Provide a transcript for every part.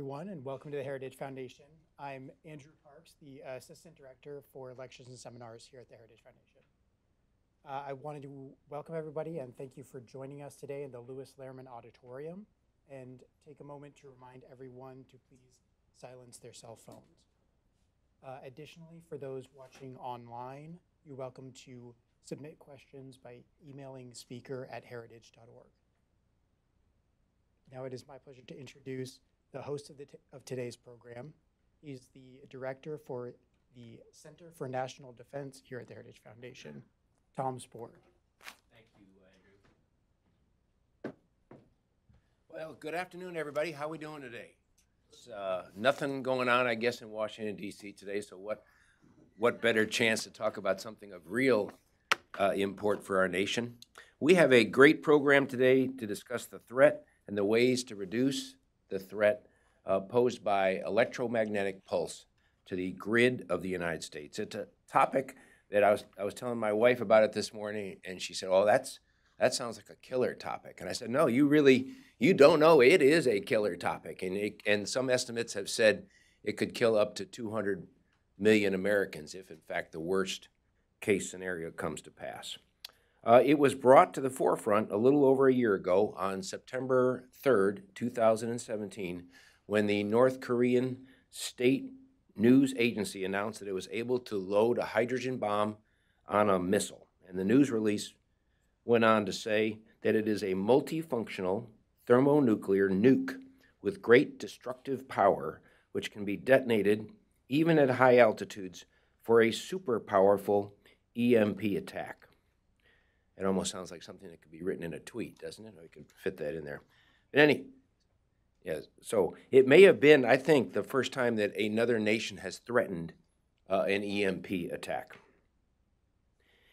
everyone, and welcome to the Heritage Foundation. I'm Andrew Parks, the Assistant Director for Lectures and Seminars here at the Heritage Foundation. I wanted to welcome everybody and thank you for joining us today in the Lewis Lehrman Auditorium, and take a moment to remind everyone to please silence their cell phones. Additionally, for those watching online, you're welcome to submit questions by emailing speaker@heritage.org. Now it is my pleasure to introduce the host of today's program. He's the director for the Center for National Defense here at the Heritage Foundation, Tom Spohr. Thank you, Andrew. Well, good afternoon, everybody. How are we doing today? It's, nothing going on, I guess, in Washington, D.C. today, so what better chance to talk about something of real import for our nation. We have a great program today to discuss the threat and the ways to reduce the threat posed by electromagnetic pulse to the grid of the United States. It's a topic that I was telling my wife about it this morning, and she said, "Oh, that sounds like a killer topic." And I said, "No, you don't know. It is a killer topic, and some estimates have said it could kill up to 200 million Americans if, in fact, the worst case scenario comes to pass." It was brought to the forefront a little over a year ago on September 3rd, 2017, when the North Korean state news agency announced that it was able to load a hydrogen bomb on a missile. And the news release went on to say that it is a multifunctional thermonuclear nuke with great destructive power, which can be detonated even at high altitudes for a super powerful EMP attack. It almost sounds like something that could be written in a tweet, doesn't it? We could fit that in there. So it may have been, I think, the first time that another nation has threatened an EMP attack.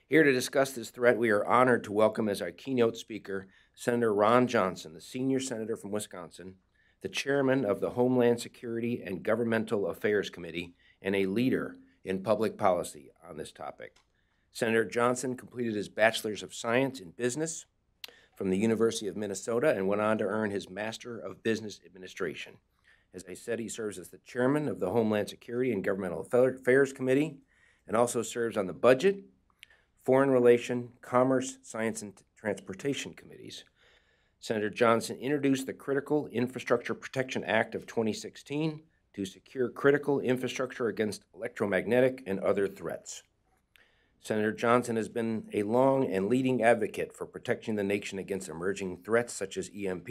Here to discuss this threat, we are honored to welcome as our keynote speaker Senator Ron Johnson, the senior senator from Wisconsin, the chairman of the Homeland Security and Governmental Affairs Committee, and a leader in public policy on this topic. Senator Johnson completed his Bachelor's of Science in Business from the University of Minnesota and went on to earn his Master of Business Administration. As I said, he serves as the chairman of the Homeland Security and Governmental Affairs Committee and also serves on the Budget, Foreign Relation, Commerce, Science, and Transportation Committees. Senator Johnson introduced the Critical Infrastructure Protection Act of 2016 to secure critical infrastructure against electromagnetic and other threats. Senator Johnson has been a long and leading advocate for protecting the nation against emerging threats such as EMP,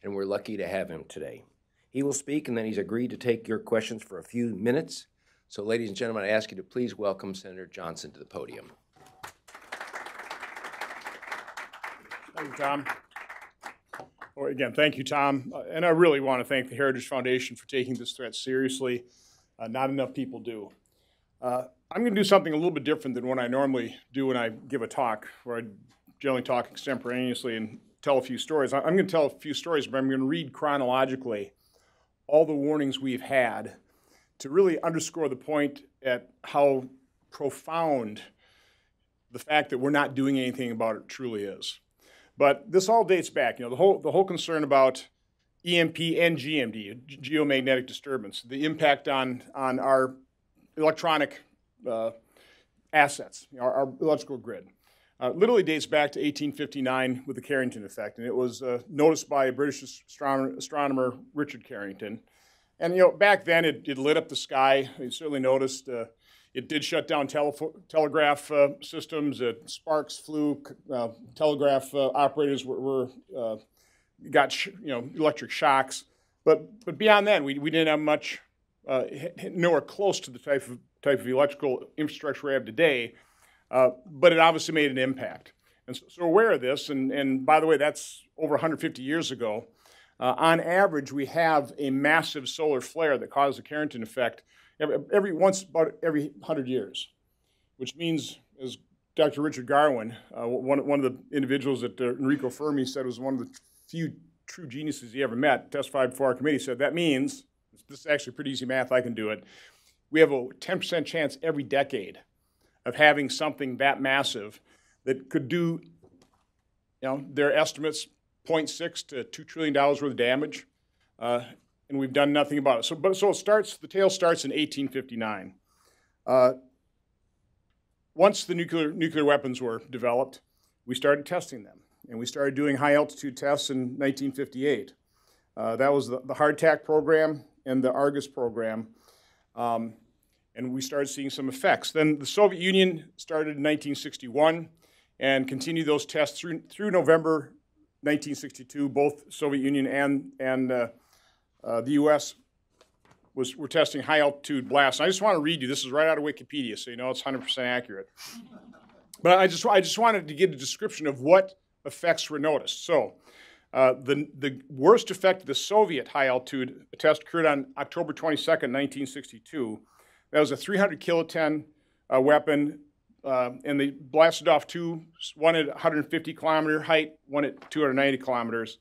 and we're lucky to have him today. He will speak, and then he's agreed to take your questions for a few minutes. So, ladies and gentlemen, I ask you to please welcome Senator Johnson to the podium. Thank you, Tom. Well, again, thank you, Tom. And I really want to thank the Heritage Foundation for taking this threat seriously. Not enough people do. I'm going to do something a little bit different than what I normally do when I give a talk, where I generally talk extemporaneously and tell a few stories. I'm going to tell a few stories, but I'm going to read chronologically all the warnings we've had to really underscore the point at how profound the fact that we're not doing anything about it truly is. But this all dates back, the whole concern about EMP and GMD, geomagnetic disturbance, the impact on our electronic assets, our electrical grid. Literally dates back to 1859 with the Carrington effect, and it was noticed by British astronomer Richard Carrington. And back then it lit up the sky. You certainly noticed it did shut down telegraph systems. Sparks flew. Telegraph operators got electric shocks. But beyond that, we didn't have much, nowhere close to the type of electrical infrastructure we have today. But it obviously made an impact. And so we're aware of this. And by the way, that's over 150 years ago. On average, we have a massive solar flare that caused the Carrington effect about every 100 years, which means, as Dr. Richard Garwin, one of the individuals that Enrico Fermi said was one of the few true geniuses he ever met, testified before our committee, said that means, this is actually pretty easy math, I can do it, we have a 10% chance every decade of having something that massive that could do, their estimates, 0.6 to $2 trillion worth of damage. and we've done nothing about it. So the tale starts in 1859. Once the nuclear weapons were developed, we started testing them, and we started doing high-altitude tests in 1958. That was the hardtack program and the Argus program, and we started seeing some effects. Then the Soviet Union started in 1961 and continued those tests through November 1962. Both Soviet Union and the U.S. were testing high-altitude blasts. And I just want to read you. This is right out of Wikipedia, so you know it's 100% accurate. But I just wanted to get a description of what effects were noticed. So the worst effect of the Soviet high-altitude test occurred on October 22nd, 1962. That was a 300 kiloton weapon, and they blasted off two, one at 150 kilometer height, one at 290 kilometers.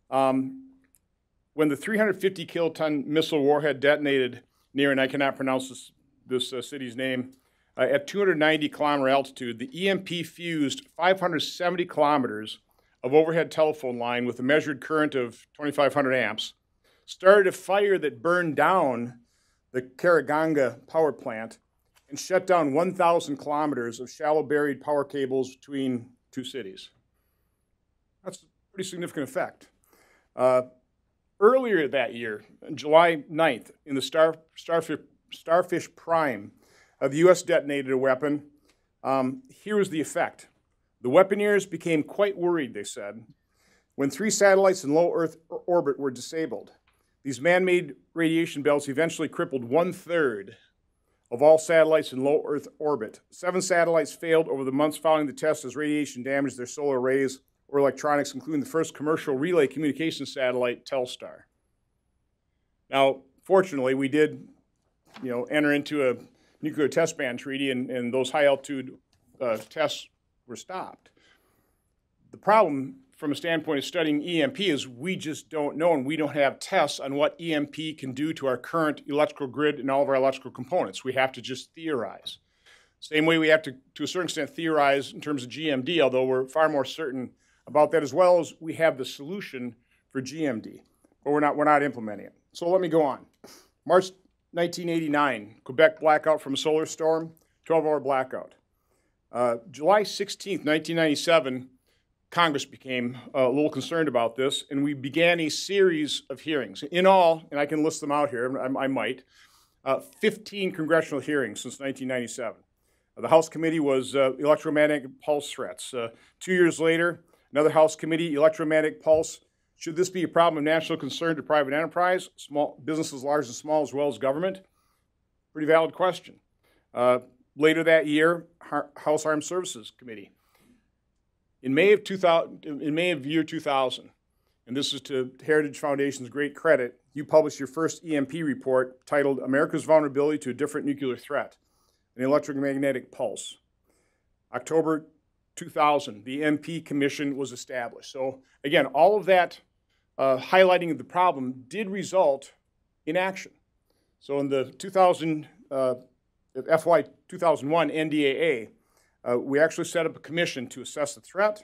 When the 350 kiloton missile warhead detonated near, and I cannot pronounce this city's name, at 290 kilometer altitude, the EMP fused 570 kilometers of overhead telephone line with a measured current of 2,500 amps, started a fire that burned down the Karaganga power plant and shut down 1,000 kilometers of shallow buried power cables between two cities. That's a pretty significant effect. Earlier that year, on July 9th, in the Starfish Prime, the U.S. detonated a weapon. Here was the effect. The weaponeers became quite worried, they said, when 3 satellites in low Earth orbit were disabled. These man-made radiation belts eventually crippled 1/3 of all satellites in low Earth orbit. 7 satellites failed over the months following the test as radiation damaged their solar arrays or electronics, including the first commercial relay communication satellite, Telstar. Now, fortunately, we did, enter into a nuclear test ban treaty, and those high-altitude tests were stopped. The problem from a standpoint of studying EMP is we just don't know, and we don't have tests on what EMP can do to our current electrical grid and all of our electrical components. We have to just theorize. Same way we have to a certain extent, theorize in terms of GMD, although we're far more certain about that, as well as we have the solution for GMD, but we're not implementing it. So let me go on. March 1989, Quebec blackout from a solar storm, 12-hour blackout. July 16th, 1997, Congress became a little concerned about this, and we began a series of hearings. In all, and I can list them out here, I might, 15 congressional hearings since 1997. The House committee was electromagnetic pulse threats. 2 years later, another House committee, electromagnetic pulse. Should this be a problem of national concern to private enterprise, small businesses large and small, as well as government? Pretty valid question. Later that year, House Armed Services Committee. In May of year 2000, and this is to Heritage Foundation's great credit, you published your first EMP report titled America's Vulnerability to a Different Nuclear Threat, an Electromagnetic Pulse. October 2000, the EMP Commission was established. So again, all of that highlighting of the problem did result in action. So in the FY 2001 NDAA, we actually set up a commission to assess the threat,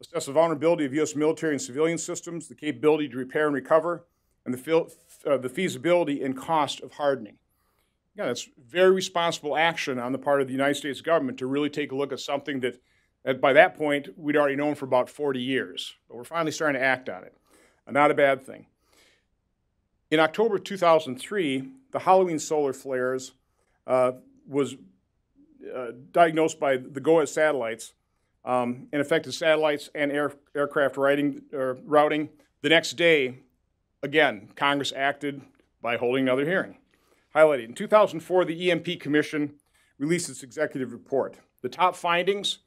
assess the vulnerability of U.S. military and civilian systems, the capability to repair and recover, and the feasibility and cost of hardening. Again, it's very responsible action on the part of the United States government to really take a look at something that by that point, we'd already known for about 40 years. But we're finally starting to act on it. Not a bad thing. In October 2003, the Halloween solar flares was diagnosed by the GOES satellites and affected satellites and aircraft routing. The next day, again, Congress acted by holding another hearing. Highlighted. In 2004, the EMP Commission released its executive report. The top findings: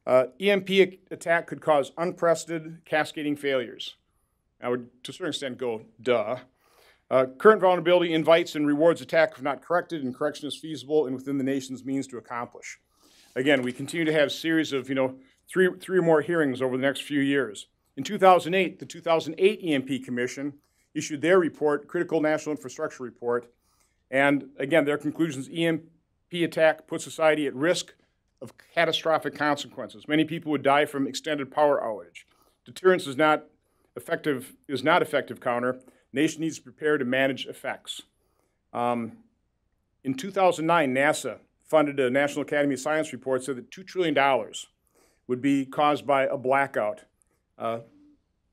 EMP attack could cause unprecedented cascading failures. I would, to a certain extent, go, duh. Current vulnerability invites and rewards attack if not corrected, and correction is feasible and within the nation's means to accomplish. Again, we continue to have a series of, three or more hearings over the next few years. In 2008, the 2008 EMP Commission issued their report, Critical National Infrastructure Report, and again, their conclusions: EMP attack puts society at risk of catastrophic consequences. Many people would die from extended power outage. Deterrence is not effective counter. The nation needs to prepare to manage effects. In 2009, NASA funded a National Academy of Science report said that $2 trillion would be caused by a blackout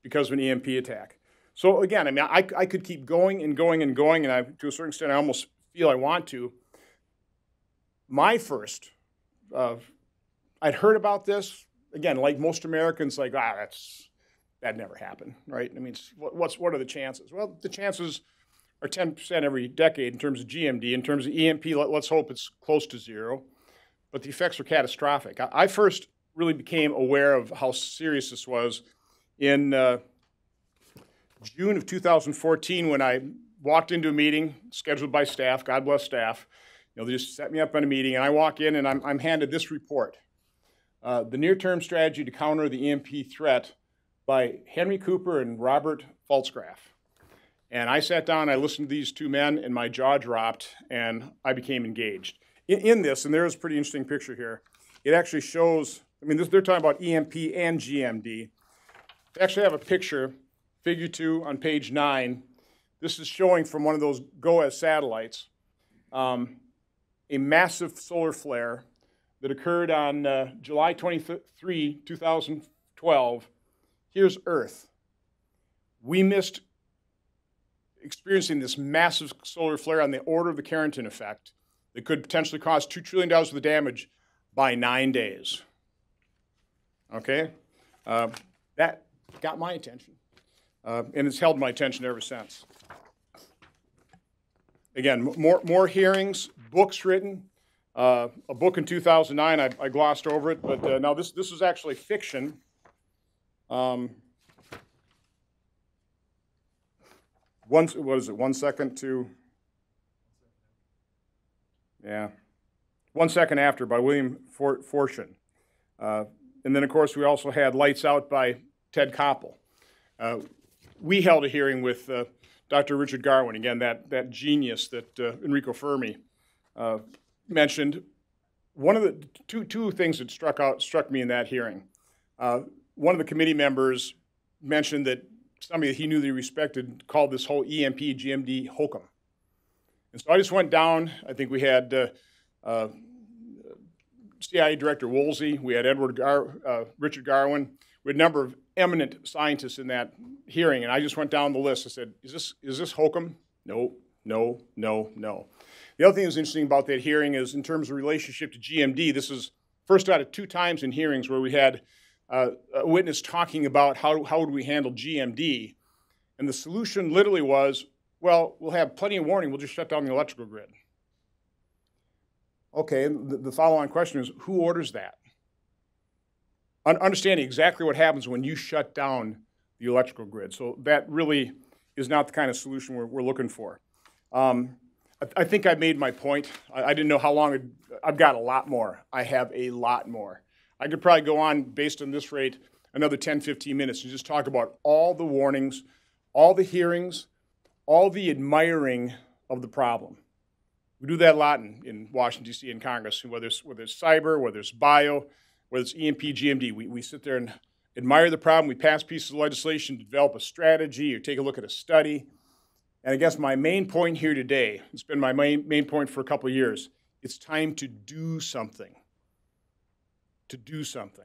because of an EMP attack. So again, I mean, I could keep going and going and going, and to a certain extent, I almost feel I want to. My first, I'd heard about this, again, like most Americans, like, that never happened, right? I mean, what are the chances? Well, the chances are 10% every decade in terms of GMD. In terms of EMP, let's hope it's close to zero. But the effects are catastrophic. I first really became aware of how serious this was in June of 2014 when I walked into a meeting scheduled by staff, God bless staff. You know, they just set me up in a meeting, and I walk in and I'm handed this report. The near-term strategy to counter the EMP threat by Henry Cooper and Robert Pfaltzgraff. And I sat down, I listened to these two men, and my jaw dropped, and I became engaged. In this, and there's a pretty interesting picture here, it actually shows, I mean, they're talking about EMP and GMD. They actually have a picture, figure 2 on page 9. This is showing from one of those GOES satellites, a massive solar flare that occurred on July 23, 2012. Here's Earth. We missed experiencing this massive solar flare on the order of the Carrington effect that could potentially cause $2 trillion worth of damage by 9 days. Okay? That got my attention, and it's held my attention ever since. Again, more hearings, books written. A book in 2009, I glossed over it, but now this is actually fiction. What is it, 1 second to, yeah, 1 second after by William Fortune. And then, of course, we also had Lights Out by Ted Koppel. We held a hearing with Dr. Richard Garwin, again, that genius that Enrico Fermi mentioned. One of the two things that struck me in that hearing. One of the committee members mentioned that somebody that he knew that he respected called this whole EMP GMD hokum. And so I just went down. I think we had CIA Director Woolsey, we had Richard Garwin, we had a number of eminent scientists in that hearing, and I just went down the list. I said, is this hokum? No, no, no, no. The other thing that's interesting about that hearing is in terms of relationship to GMD, this is first out of 2 times in hearings where we had a witness talking about how would we handle GMD, and the solution literally was, well, we'll have plenty of warning, we'll just shut down the electrical grid. Okay, the follow-on question is, who orders that? Understanding exactly what happens when you shut down the electrical grid. So that really is not the kind of solution we're looking for. I think I made my point. I didn't know how long, I've got a lot more. I have a lot more. I could probably go on, based on this rate, another 10, 15 minutes and just talk about all the warnings, all the hearings, all the admiring of the problem. We do that a lot in Washington, D.C. and Congress, whether it's cyber, whether it's bio, whether it's EMP, GMD. We sit there and admire the problem. We pass pieces of legislation to develop a strategy or take a look at a study. And I guess my main point here today, it's been my main point for a couple of years, it's time to do something. To do something.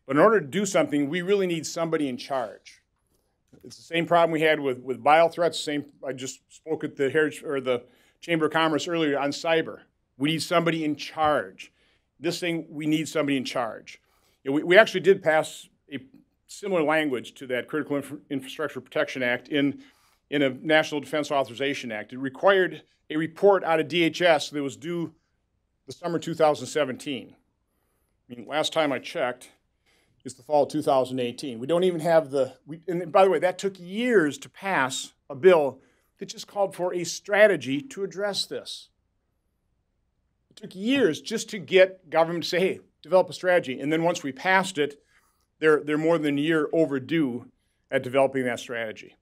But in order to do something, we really need somebody in charge. It's the same problem we had with bio threats. I just spoke at the Chamber of Commerce earlier on cyber. We need somebody in charge. This thing, we need somebody in charge. You know, we actually did pass a similar language to that Critical Infrastructure Protection Act in a National Defense Authorization Act. It required a report out of DHS that was due the summer 2017. I mean, last time I checked, it's the fall of 2018. We don't even have and by the way, that took years to pass a bill that just called for a strategy to address this. It took years just to get government to say, hey, develop a strategy. And then once we passed it, they're more than a year overdue at developing that strategy.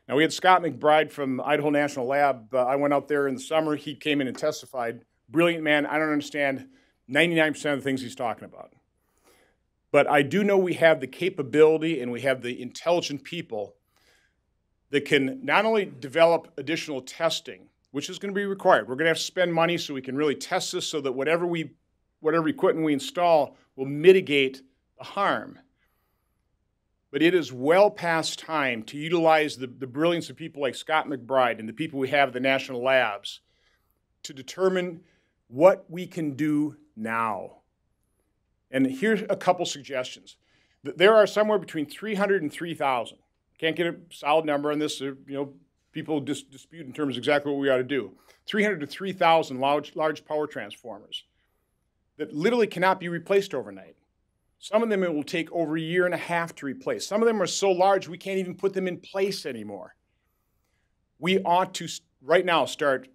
Now, we had Scott McBride from Idaho National Lab. I went out there in the summer. He came in and testified. Brilliant man. I don't understand 99% of the things he's talking about. But I do know we have the capability and we have the intelligent people that can not only develop additional testing, which is going to be required. We're going to have to spend money so we can really test this so that whatever equipment we install will mitigate the harm. But it is well past time to utilize the brilliance of people like Scott McBride and the people we have at the national labs to determine what we can do now. And here's a couple suggestions. There are somewhere between 300 and 3,000. Can't get a solid number on this. People dispute in terms of exactly what we ought to do. 300 to 3,000 large power transformers that literally cannot be replaced overnight. Some of them it will take over a year and a half to replace. Some of them are so large we can't even put them in place anymore. We ought to right now start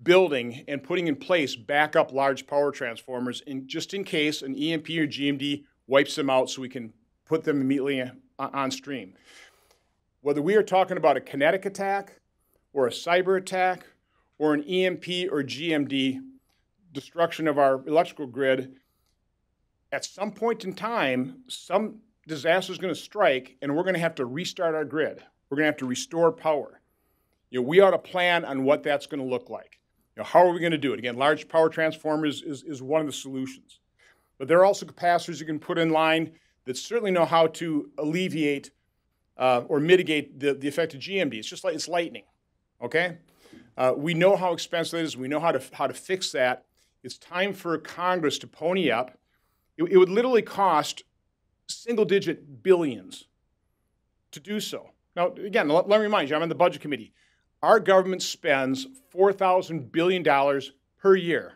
building and putting in place backup large power transformers just in case an EMP or GMD wipes them out so we can put them immediately on stream. Whether we are talking about a kinetic attack or a cyber attack or an EMP or GMD destruction of our electrical grid, at some point in time, some disaster is going to strike and we're going to have to restart our grid. We're going to have to restore power. We ought to plan on what that's going to look like. How are we going to do it? Again, large power transformers is one of the solutions. But there are also capacitors you can put in line that certainly know how to alleviate or mitigate the effect of GMD. It's just like it's lightning, okay? We know how expensive it is. We know how to fix that. It's time for Congress to pony up. It would literally cost single-digit billions to do so. Now, again, let me remind you, I'm on the Budget Committee. Our government spends $4,000 billion per year.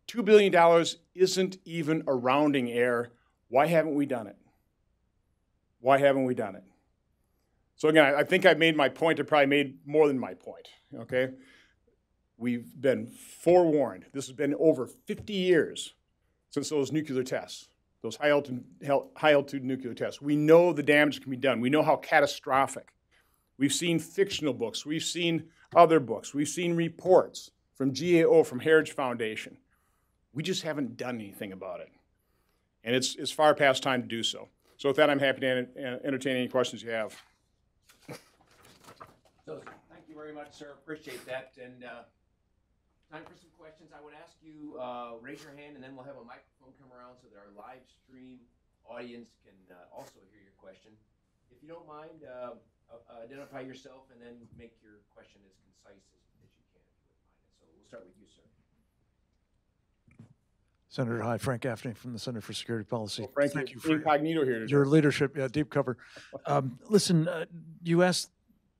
$2 billion isn't even a rounding error. Why haven't we done it? Why haven't we done it? So again, I think I've made my point. I probably made more than my point, okay? We've been forewarned. This has been over 50 years since those nuclear tests, those high-altitude nuclear tests. We know the damage can be done. We know how catastrophic. We've seen fictional books. We've seen other books. We've seen reports from GAO, from Heritage Foundation. We just haven't done anything about it. And it's far past time to do so. So with that, I'm happy to entertain any questions you have. So thank you very much, sir. Appreciate that. And time for some questions. I would ask you raise your hand, and then we'll have a microphone come around so that our live stream audience can also hear your question. If you don't mind, identify yourself and then make your question as concise as you can, if you wouldn't mind. So we'll start with you, sir. Senator, hi, Frank Gaffney from the Center for Security Policy. Well, Frank, thank you for incognito here today. Your leadership, deep cover. Listen, you asked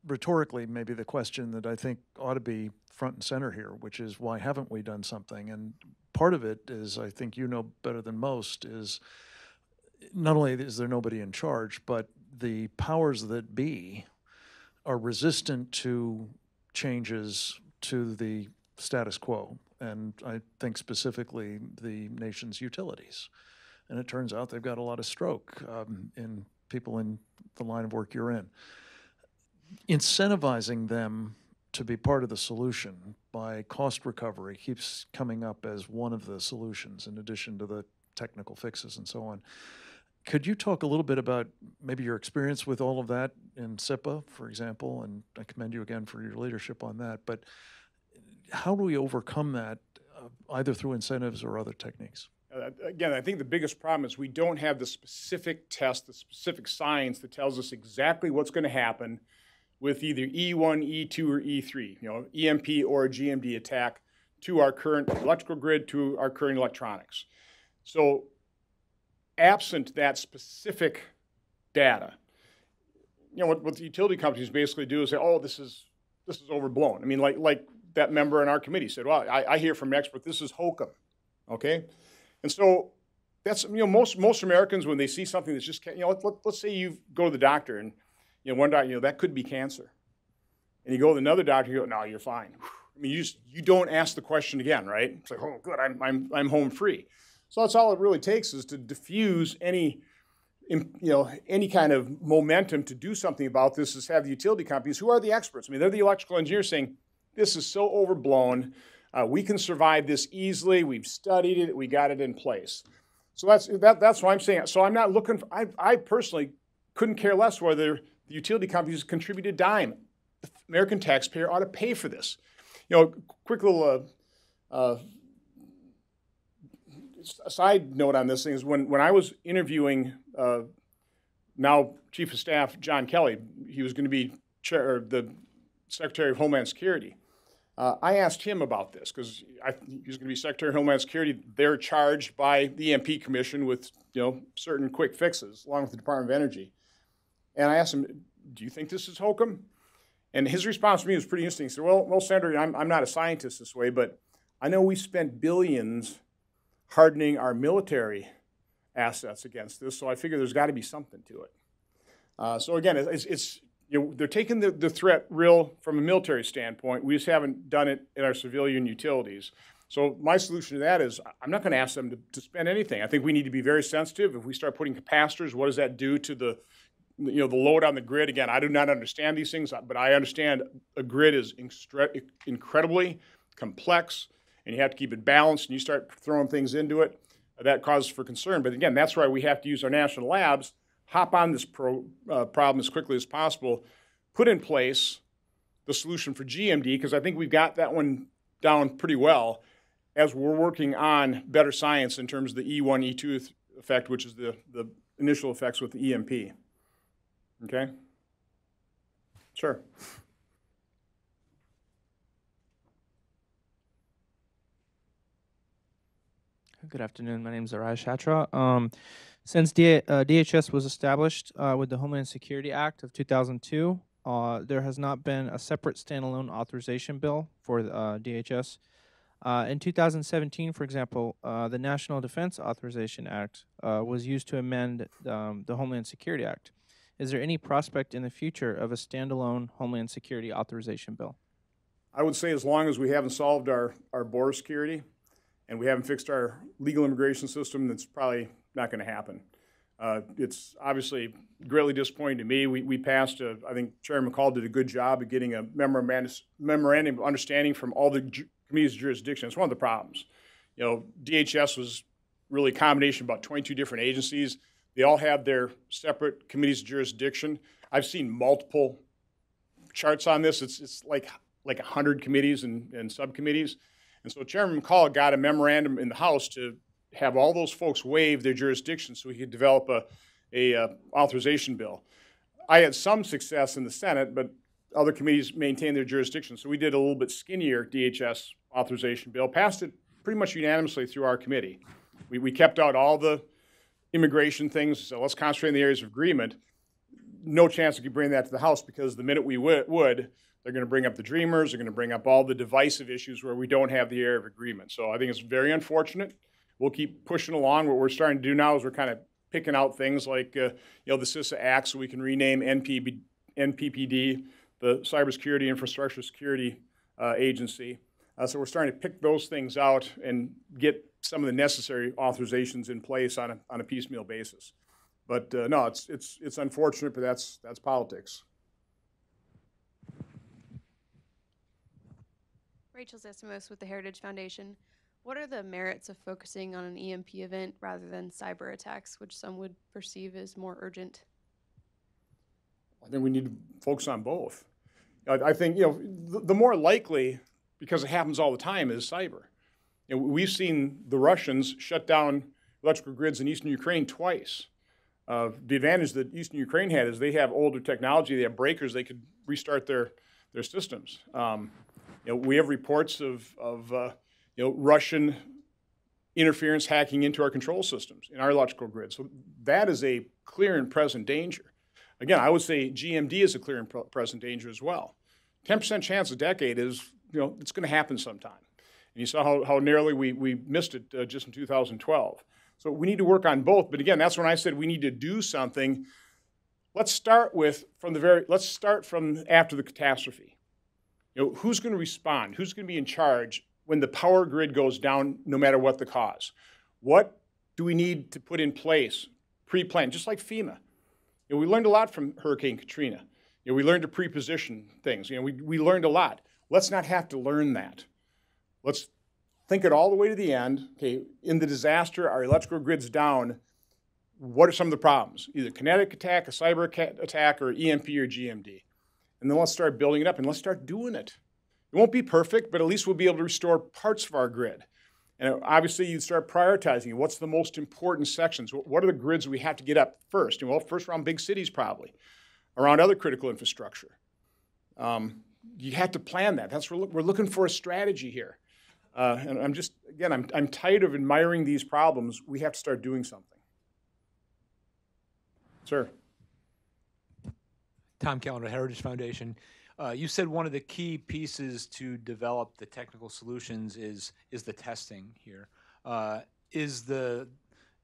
rhetorically maybe the question that I think ought to be front and center here, which is why haven't we done something? And part of it is, I think you know better than most, is not only is there nobody in charge, but the powers that be are resistant to changes to the status quo. And I think specifically the nation's utilities. And it turns out they've got a lot of stroke in people in the line of work you're in. Incentivizing them to be part of the solution by cost recovery keeps coming up as one of the solutions in addition to the technical fixes and so on. Could you talk a little bit about maybe your experience with all of that in SIPA, for example, and I commend you again for your leadership on that, but how do we overcome that either through incentives or other techniques? Again, I think the biggest problem is we don't have the specific test, the specific science that tells us exactly what's going to happen with either E1, E2, or E3, EMP or a GMD attack to our current electrical grid, to our current electronics. So absent that specific data, what the utility companies basically do is say, oh, this is overblown. I mean, like that member in our committee said, well, I hear from an expert, this is hokum, okay? And so that's, most Americans, when they see something that's just, let's say you go to the doctor and, one doctor, that could be cancer. And you go to another doctor, you go, no, you're fine. I mean, you don't ask the question again, right? It's like, oh, good, I'm home free. So that's all it really takes is to diffuse any kind of momentum to do something about this, is have the utility companies, who are the experts. I mean, they're the electrical engineers saying, this is so overblown. We can survive this easily. We've studied it. We got it in place. So that's what I'm saying. So I'm not looking for, I personally couldn't care less whether the utility companies contribute a dime. The American taxpayer ought to pay for this. You know, quick little side note on this thing is when I was interviewing now Chief of Staff John Kelly, he was going to be the Secretary of Homeland Security. I asked him about this because he was going to be Secretary of Homeland Security. They're charged by the EMP Commission with certain quick fixes, along with the Department of Energy. And I asked him, "Do you think this is hokum?" And his response to me was pretty interesting. He said, "Well, Senator, I'm not a scientist this way, but I know we spent billions hardening our military assets against this, so I figure there's got to be something to it." So again, they're taking the threat real from a military standpoint. We just haven't done it in our civilian utilities. So my solution to that is I'm not going to ask them to spend anything. I think we need to be very sensitive. If we start putting capacitors, what does that do to the load on the grid? Again, I do not understand these things, but I understand a grid is incredibly complex, and you have to keep it balanced, and you start throwing things into it, that causes for concern. But again, that's why we have to use our national labs, hop on this problem as quickly as possible, put in place the solution for GMD, because I think we've got that one down pretty well, as we're working on better science in terms of the E1, E2 effect, which is the initial effects with the EMP. Okay? Sure. Good afternoon. My name is Araj Chatra. Since DHS was established with the Homeland Security Act of 2002, there has not been a separate standalone authorization bill for DHS. In 2017, for example, the National Defense Authorization Act was used to amend the Homeland Security Act. Is there any prospect in the future of a standalone Homeland Security authorization bill? I would say as long as we haven't solved our border security and we haven't fixed our legal immigration system, that's probably not going to happen. It's obviously greatly disappointing to me. We passed, I think Chairman McCall did a good job of getting a memorandum of understanding from all the committees of jurisdiction. It's one of the problems. DHS was really a combination of about 22 different agencies. They all have their separate committees of jurisdiction. I've seen multiple charts on this. It's like 100 committees and subcommittees. And so Chairman McCall got a memorandum in the House to have all those folks waive their jurisdiction so he could develop a authorization bill. I had some success in the Senate, but other committees maintained their jurisdiction. So we did a little bit skinnier DHS authorization bill, passed it pretty much unanimously through our committee. We kept out all the immigration things, so let's concentrate in the areas of agreement. No chance we could bring that to the House, because the minute we would, they're going to bring up the Dreamers, they're going to bring up all the divisive issues where we don't have the area of agreement. So I think it's very unfortunate. We'll keep pushing along. What we're starting to do now is we're kind of picking out things like the CISA Act, so we can rename NPPD, the Cybersecurity Infrastructure Security Agency. So we're starting to pick those things out and get some of the necessary authorizations in place on a piecemeal basis. But no, it's unfortunate, but that's politics. Rachel Zessimos with the Heritage Foundation. What are the merits of focusing on an EMP event rather than cyber attacks, which some would perceive as more urgent? I think we need to focus on both. I think the more likely, because it happens all the time, is cyber. We've seen the Russians shut down electrical grids in eastern Ukraine twice. The advantage that eastern Ukraine had is they have older technology, they have breakers, they could restart their systems. We have reports of Russian interference hacking into our control systems in our electrical grid. So that is a clear and present danger. Again, I would say GMD is a clear and present danger as well. 10% chance a decade is, it's going to happen sometime. And you saw how narrowly we missed it just in 2012. So we need to work on both. But again, that's when I said we need to do something. Let's start from after the catastrophe. Who's going to respond? Who's going to be in charge when the power grid goes down, no matter what the cause? What do we need to put in place, pre-plan, just like FEMA? We learned a lot from Hurricane Katrina. We learned to pre-position things. We learned a lot. Let's not have to learn that. Let's think it all the way to the end. Okay, in the disaster, our electrical grid's down. what are some of the problems? Either kinetic attack, a cyber attack, or EMP or GMD. And then let's start building it up and let's start doing it. It won't be perfect, but at least we'll be able to restore parts of our grid. And obviously you start prioritizing what's the most important sections. What are the grids we have to get up first? And well, first around big cities probably, around other critical infrastructure. You have to plan that. That's what we're looking for, a strategy here. And I'm just, again, I'm tired of admiring these problems. We have to start doing something. Sir. Tom Callender, Heritage Foundation. You said one of the key pieces to develop the technical solutions is the testing here. Is the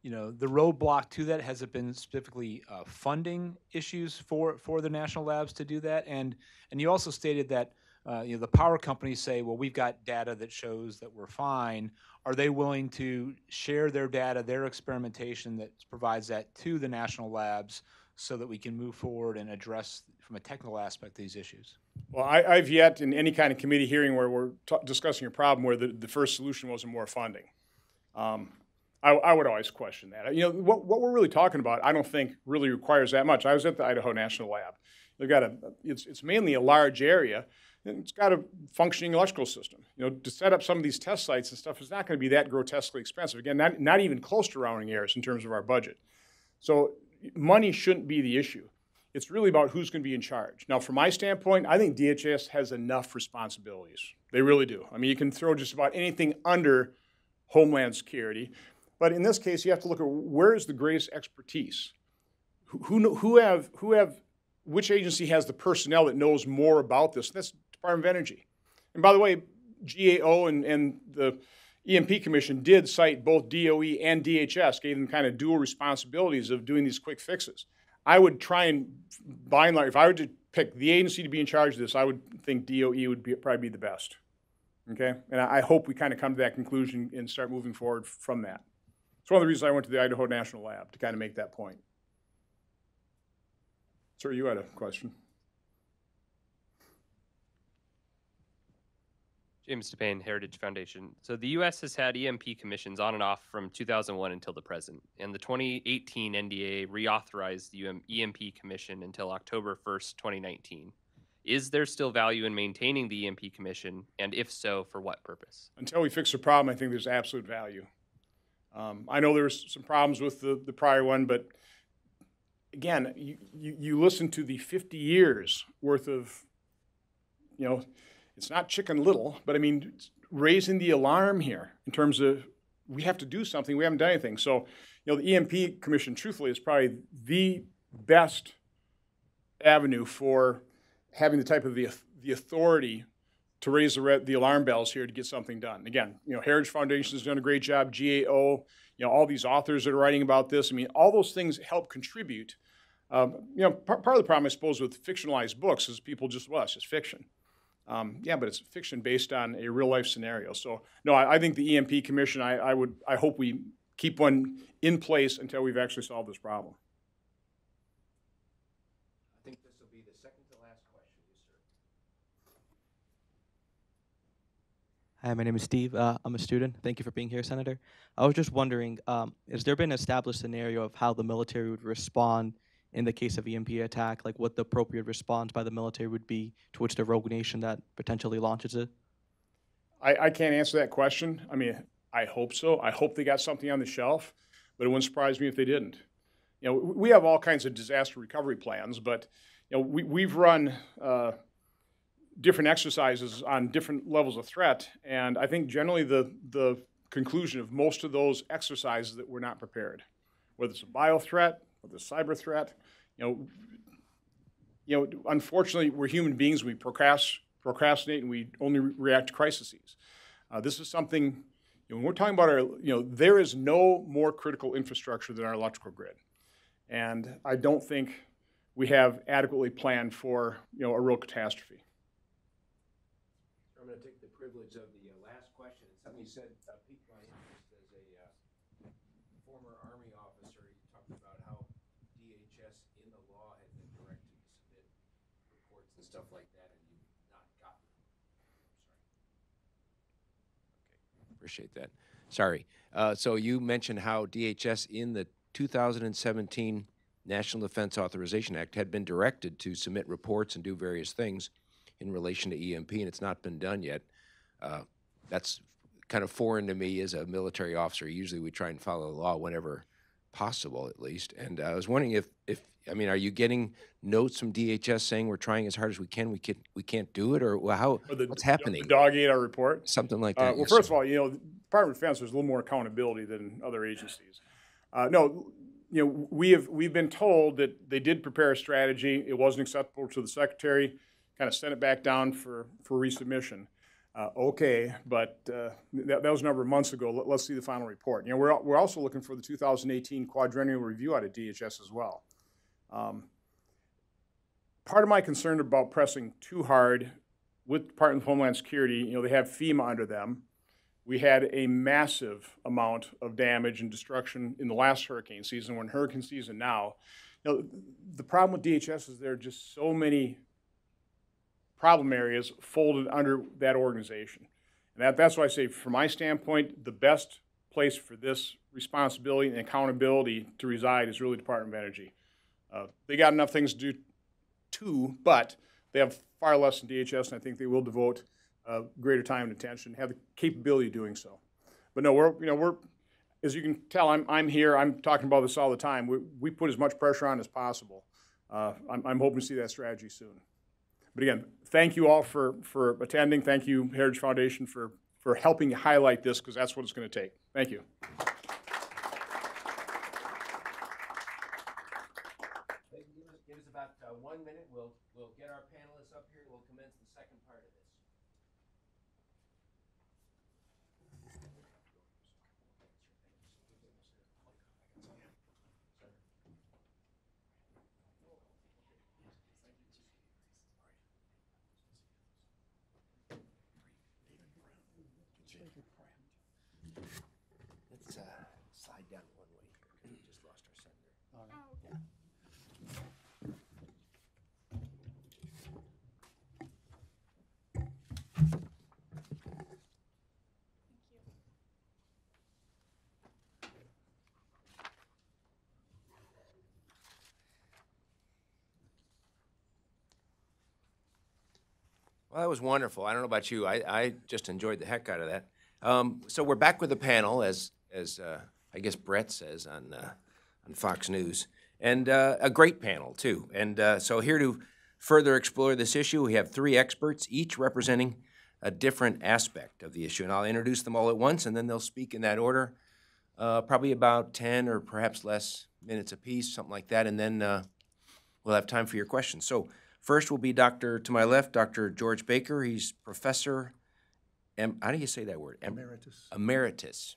roadblock to that, has it been specifically funding issues for the national labs to do that? And you also stated that the power companies say, well, we've got data that shows that we're fine. Are they willing to share their data, their experimentation that provides that to the national labs so that we can move forward and address from a technical aspect these issues? Well, I've yet in any kind of committee hearing where we're discussing a problem where the first solution wasn't more funding. I would always question that. What we're really talking about, I don't think really requires that much. I was at the Idaho National Lab. They've got it's mainly a large area, and it's got a functioning electrical system. To set up some of these test sites and stuff is not going to be that grotesquely expensive. Again, not even close to rounding errors in terms of our budget. So money shouldn't be the issue. It's really about who's going to be in charge. Now, from my standpoint, I think DHS has enough responsibilities. They really do. I mean, you can throw just about anything under Homeland Security. But in this case, you have to look at where is the greatest expertise. Which agency has the personnel that knows more about this? And that's Department of Energy. And by the way, GAO and the EMP Commission did cite both DOE and DHS, gave them kind of dual responsibilities of doing these quick fixes. I would try and, by and large, if I were to pick the agency to be in charge of this, I would think DOE would probably be the best. Okay? And I hope we kind of come to that conclusion and start moving forward from that. It's one of the reasons I went to the Idaho National Lab, to kind of make that point. Sir, you had a question. James DePayne, Heritage Foundation. So the U.S. has had EMP commissions on and off from 2001 until the present, and the 2018 NDA reauthorized the EMP Commission until October 1st, 2019. Is there still value in maintaining the EMP Commission, and if so, for what purpose? Until we fix the problem, I think there's absolute value. I know there's some problems with the prior one, but again, you listen to the 50 years worth of, it's not Chicken Little, but I mean, raising the alarm here in terms of we have to do something, we haven't done anything. So, the EMP Commission, truthfully, is probably the best avenue for having the type of the authority to raise the alarm bells here to get something done. Again, Heritage Foundation has done a great job, GAO, all these authors that are writing about this. I mean, all those things help contribute. Part of the problem, I suppose, with fictionalized books is people just, well, it's just fiction. But it's fiction based on a real-life scenario. So, no, I think the EMP Commission, I hope we keep one in place until we've actually solved this problem. I think this will be the second to last question, yes, sir. Hi, my name is Steve. I'm a student. Thank you for being here, Senator. I was just wondering, has there been an established scenario of how the military would respond in the case of EMP attack, like what the appropriate response by the military would be towards the rogue nation that potentially launches it? I can't answer that question. I mean, I hope so. I hope they got something on the shelf, but it wouldn't surprise me if they didn't. We have all kinds of disaster recovery plans, but we've run different exercises on different levels of threat, and I think generally the conclusion of most of those exercises that we're not prepared, whether it's a bio threat, whether it's a cyber threat. Unfortunately, we're human beings. We procrastinate, and we only react to crises. This is something, when we're talking about there is no more critical infrastructure than our electrical grid. And I don't think we have adequately planned for, a real catastrophe. I'm going to take the privilege of the last question. It's something you said piqued my interest as a former Army officer. You talked about how DHS in the law had been directed to submit reports and stuff like that, and you've not gotten them. Sorry. Okay, appreciate that. Sorry. So you mentioned how DHS in the 2017 National Defense Authorization Act had been directed to submit reports and do various things in relation to EMP, and it's not been done yet. That's kind of foreign to me as a military officer. Usually we try and follow the law whenever possible, at least. And I was wondering if I mean, are you getting notes from DHS saying we're trying as hard as we can, we can't do it, or what's happening? The dog ate our report? Something like that. Well, yes, first sir. of all, the Department of Defense, there's a little more accountability than other agencies. No, we've been told that they did prepare a strategy. It wasn't acceptable to the Secretary, kind of sent it back down for resubmission. Okay, but that was a number of months ago. Let's see the final report. We're also looking for the 2018 quadrennial review out of DHS as well. Part of my concern about pressing too hard with Department of Homeland Security, they have FEMA under them. We had a massive amount of damage and destruction in the last hurricane season. We're in hurricane season now. The problem with DHS is there are just so many problem areas folded under that organization. And that's why I say, from my standpoint, the best place for this responsibility and accountability to reside is really Department of Energy. They got enough things to do too, but they have far less than DHS, and I think they will devote greater time and attention, have the capability of doing so. But no, we're as you can tell, I'm here. I'm talking about this all the time. We put as much pressure on as possible. I'm hoping to see that strategy soon. But again, thank you all for attending. Thank you, Heritage Foundation, for helping highlight this, because that's what it's going to take. Thank you. Give us about 1 minute. We'll get our panelists up here. We'll commence the second part of this. Let's slide down one way here. We just lost our senator. Well, that was wonderful. I don't know about you. I just enjoyed the heck out of that. So we're back with the panel, as I guess Brett says on Fox News, and a great panel too. And so here to further explore this issue, we have 3 experts, each representing a different aspect of the issue. And I'll introduce them all at once, and then they'll speak in that order, probably about 10 or perhaps less minutes apiece, something like that. And then we'll have time for your questions. So first will be to my left, Dr. George Baker. He's professor, how do you say that word? Emeritus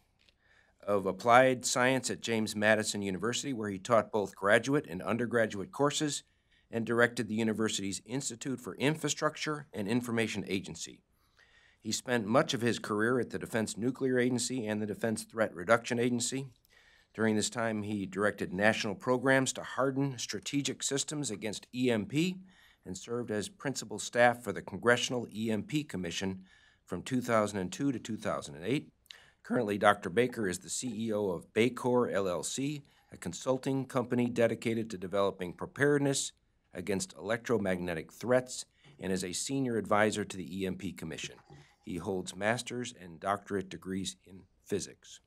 of Applied Science at James Madison University, where he taught both graduate and undergraduate courses and directed the university's Institute for Infrastructure and Information Agency. He spent much of his career at the Defense Nuclear Agency and the Defense Threat Reduction Agency. During this time, he directed national programs to harden strategic systems against EMP and served as principal staff for the Congressional EMP Commission from 2002 to 2008. Currently, Dr. Baker is the CEO of Baycor LLC, a consulting company dedicated to developing preparedness against electromagnetic threats, and is a senior advisor to the EMP Commission. He holds master's and doctorate degrees in physics.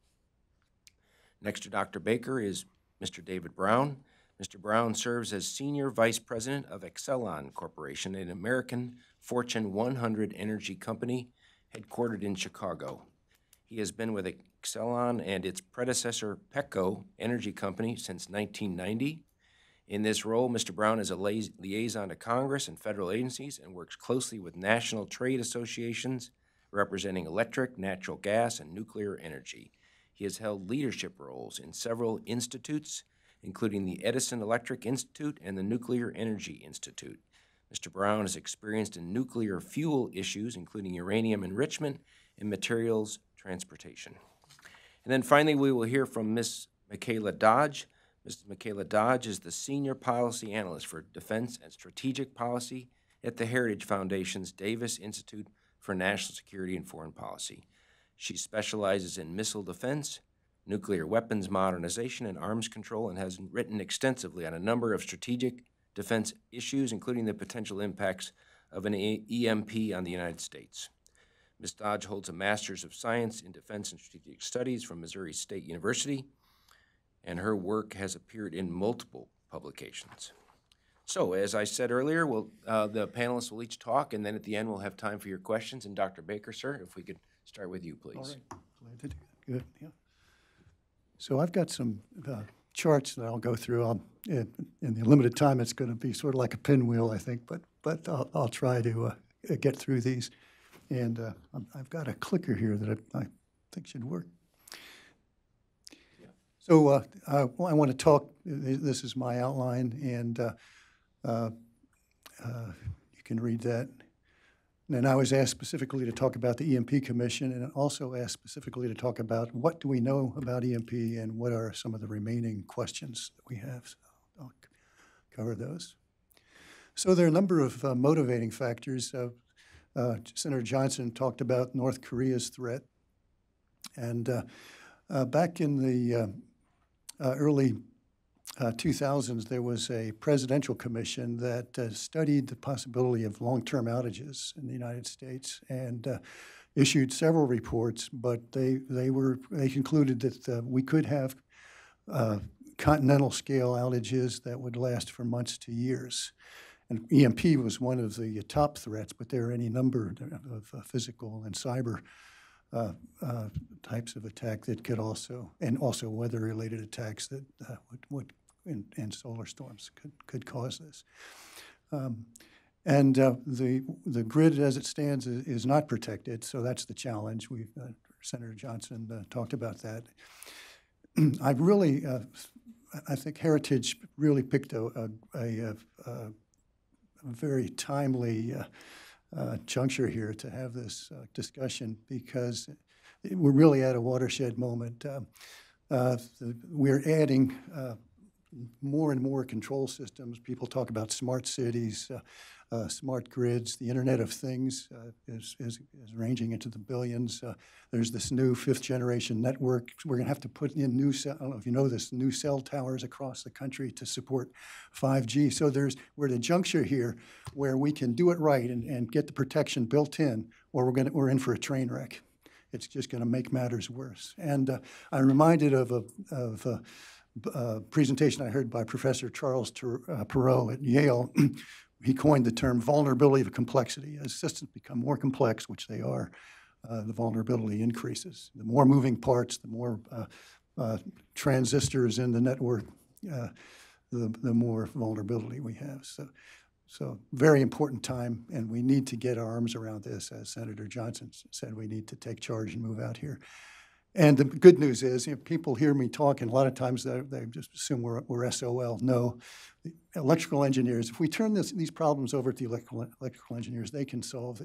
Next to Dr. Baker is Mr. David Brown. Mr. Brown serves as Senior Vice President of Exelon Corporation, an American Fortune 100 energy company headquartered in Chicago. He has been with Exelon and its predecessor, Petco Energy Company, since 1990. In this role, Mr. Brown is a liaison to Congress and federal agencies and works closely with national trade associations representing electric, natural gas, and nuclear energy. He has held leadership roles in several institutes, including the Edison Electric Institute and the Nuclear Energy Institute. Mr. Brown is experienced in nuclear fuel issues, including uranium enrichment and materials transportation. And then finally, we will hear from Ms. Michaela Dodge. Ms. Michaela Dodge is the Senior Policy Analyst for Defense and Strategic Policy at the Heritage Foundation's Davis Institute for National Security and Foreign Policy. She specializes in missile defense, nuclear weapons modernization, and arms control, and has written extensively on a number of strategic defense issues, including the potential impacts of an EMP on the United States. Ms. Dodge holds a Master's of Science in Defense and Strategic Studies from Missouri State University, and her work has appeared in multiple publications. So, as I said earlier, the panelists will each talk, and then at the end we'll have time for your questions. And Dr. Baker, sir, if we could start with you, please. All right, glad to do that. Good, yeah. So I've got some charts that I'll go through. In the limited time, it's going to be sort of like a pinwheel, I think, but I'll try to get through these. And I've got a clicker here that I think should work. So I want to talk, this is my outline, and you can read that. And I was asked specifically to talk about the EMP Commission, and also asked specifically to talk about what do we know about EMP and what are some of the remaining questions that we have. So I'll cover those. So there are a number of motivating factors. Senator Johnson talked about North Korea's threat. And back in the early 2000s, there was a presidential commission that studied the possibility of long-term outages in the United States and issued several reports, but they concluded that we could have continental scale outages that would last for months to years. And EMP was one of the top threats, but there are any number of physical and cyber types of attack that could also, and also weather-related attacks that and solar storms could cause this. The grid as it stands is not protected, so that's the challenge. Senator Johnson talked about that. I think Heritage really picked a very timely juncture here to have this discussion, because we're really at a watershed moment. We're adding more and more control systems. People talk about smart cities, smart grids. The Internet of Things is ranging into the billions. There's this new 5th generation network. We're going to have to put in I don't know if you know this, new cell towers across the country to support 5G. So we're at a juncture here where we can do it right and get the protection built in, or we're in for a train wreck. It's just going to make matters worse. And I'm reminded of a presentation I heard by Professor Charles Perot at Yale. He coined the term vulnerability of complexity. As systems become more complex, which they are, the vulnerability increases. The more moving parts, the more transistors in the network, the more vulnerability we have. So very important time, and we need to get our arms around this. As Senator Johnson said, we need to take charge and move out here. And the good news is, people hear me talk, and a lot of times they just assume we're SOL. No, the electrical engineers, if we turn these problems over to the electrical engineers, they can solve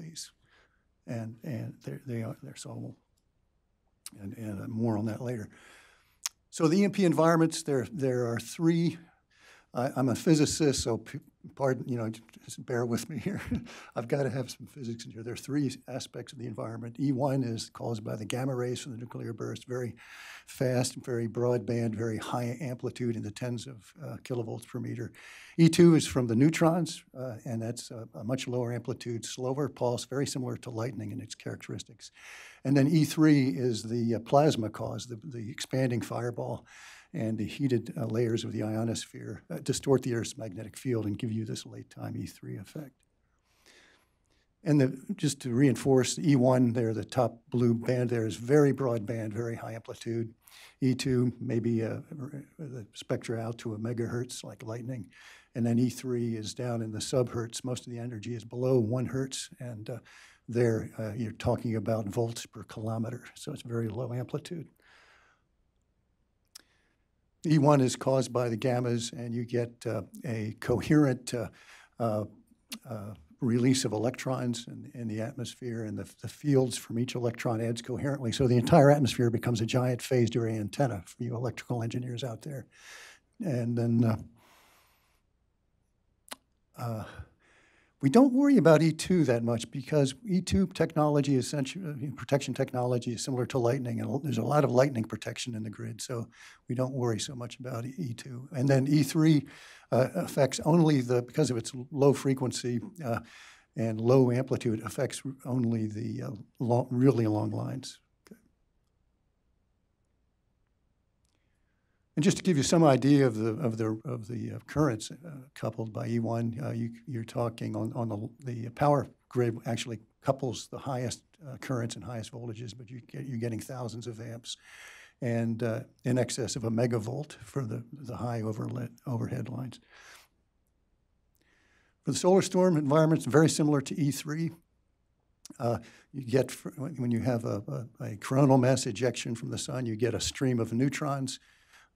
they're solvable. And more on that later. So the EMP environments, there are three. I'm a physicist, so pardon, just bear with me here. I've got to have some physics in here. There are three aspects of the environment. E1 is caused by the gamma rays from the nuclear burst, very fast, very broadband, very high amplitude in the tens of kilovolts per meter. E2 is from the neutrons, and that's a much lower amplitude, slower pulse, very similar to lightning in its characteristics. And then E3 is the plasma cause, the expanding fireball, and the heated layers of the ionosphere distort the Earth's magnetic field and give you this late-time E3 effect. And just to reinforce, the E1 there, the top blue band there is very broadband, very high amplitude. E2, maybe the spectra out to a megahertz like lightning. And then E3 is down in the subhertz. Most of the energy is below 1 hertz, and there you're talking about volts per kilometer, so it's very low amplitude. E1 is caused by the gammas, and you get a coherent release of electrons in the atmosphere, and the fields from each electron adds coherently. So the entire atmosphere becomes a giant phased array antenna for you electrical engineers out there. And then We don't worry about E2 that much because E2 technology, essentially, protection technology is similar to lightning, and there's a lot of lightning protection in the grid, so we don't worry so much about E2. And then E3 affects only because of its low frequency and low amplitude, affects only the really long lines. And just to give you some idea of the currents coupled by E1, you're talking on the power grid actually couples the highest currents and highest voltages, but you're getting thousands of amps and in excess of a megavolt for the high overhead lines. For the solar storm environment, it's very similar to E3. You get, when you have a coronal mass ejection from the sun, you get a stream of neutrons,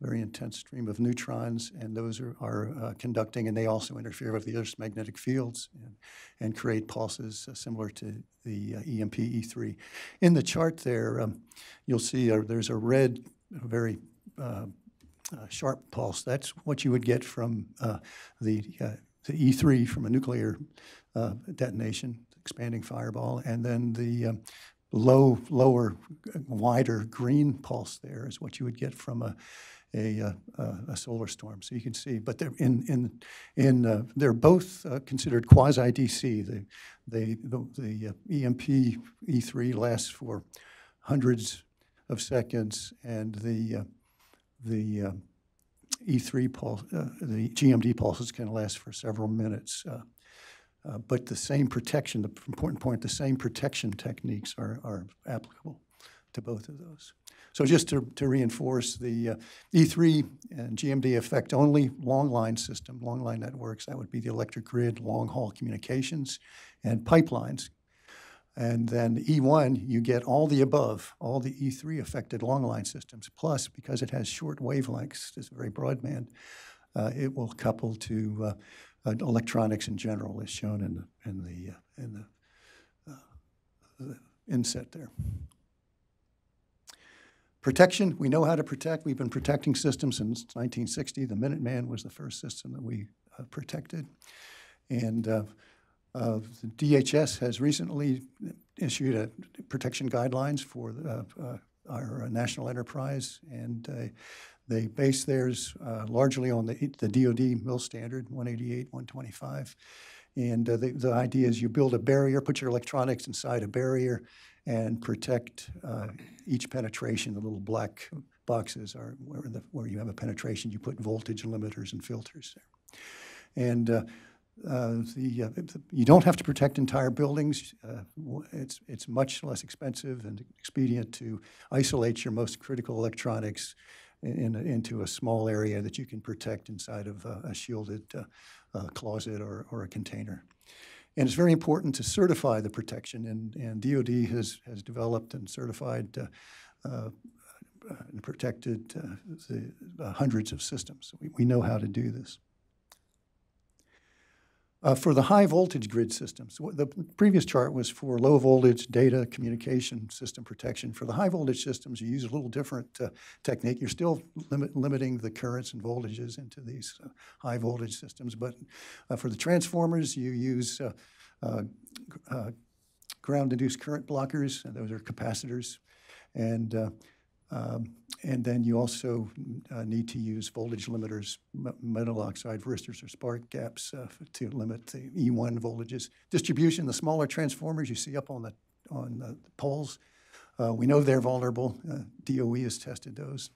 very intense stream of neutrons, and those are conducting, and they also interfere with the Earth's magnetic fields and create pulses similar to the EMP E3. In the chart there, you'll see there's a red, very sharp pulse. That's what you would get from the E3 from a nuclear detonation, expanding fireball, and then the lower, wider green pulse there is what you would get from a solar storm. So you can see, but they're they're both considered quasi-DC. The EMP E3 lasts for hundreds of seconds, and the E3 pulse, the GMD pulses can last for several minutes. But the same protection, the important point, the same protection techniques are applicable to both of those. So just to reinforce, the E3 and GMD affect only long-line system, long-line networks. That would be the electric grid, long-haul communications, and pipelines. And then E1, you get all the above, all the E3 affected long-line systems. Plus, because it has short wavelengths, it's very broadband, it will couple to electronics in general, as shown in the inset there. Protection, we know how to protect. We've been protecting systems since 1960. The Minuteman was the first system that we protected. And the DHS has recently issued protection guidelines for our national enterprise, and they base theirs largely on the DoD MIL standard, 188, 125. And the idea is you build a barrier, put your electronics inside a barrier, and protect each penetration. The little black boxes are where you have a penetration. You put voltage limiters and filters there. And you don't have to protect entire buildings. It's much less expensive and expedient to isolate your most critical electronics into a small area that you can protect inside of a shielded closet or a container. And it's very important to certify the protection, and DoD has developed and certified and protected hundreds of systems. So we know how to do this. For the high voltage grid systems, the previous chart was for low voltage data communication system protection. For the high voltage systems, you use a little different technique. You're still limiting the currents and voltages into these high voltage systems, but for the transformers, you use ground-induced current blockers, and those are capacitors, and then you also need to use voltage limiters, metal oxide varistors or spark gaps to limit the E1 voltages. Distribution, the smaller transformers you see up on the poles, we know they're vulnerable. DOE has tested those,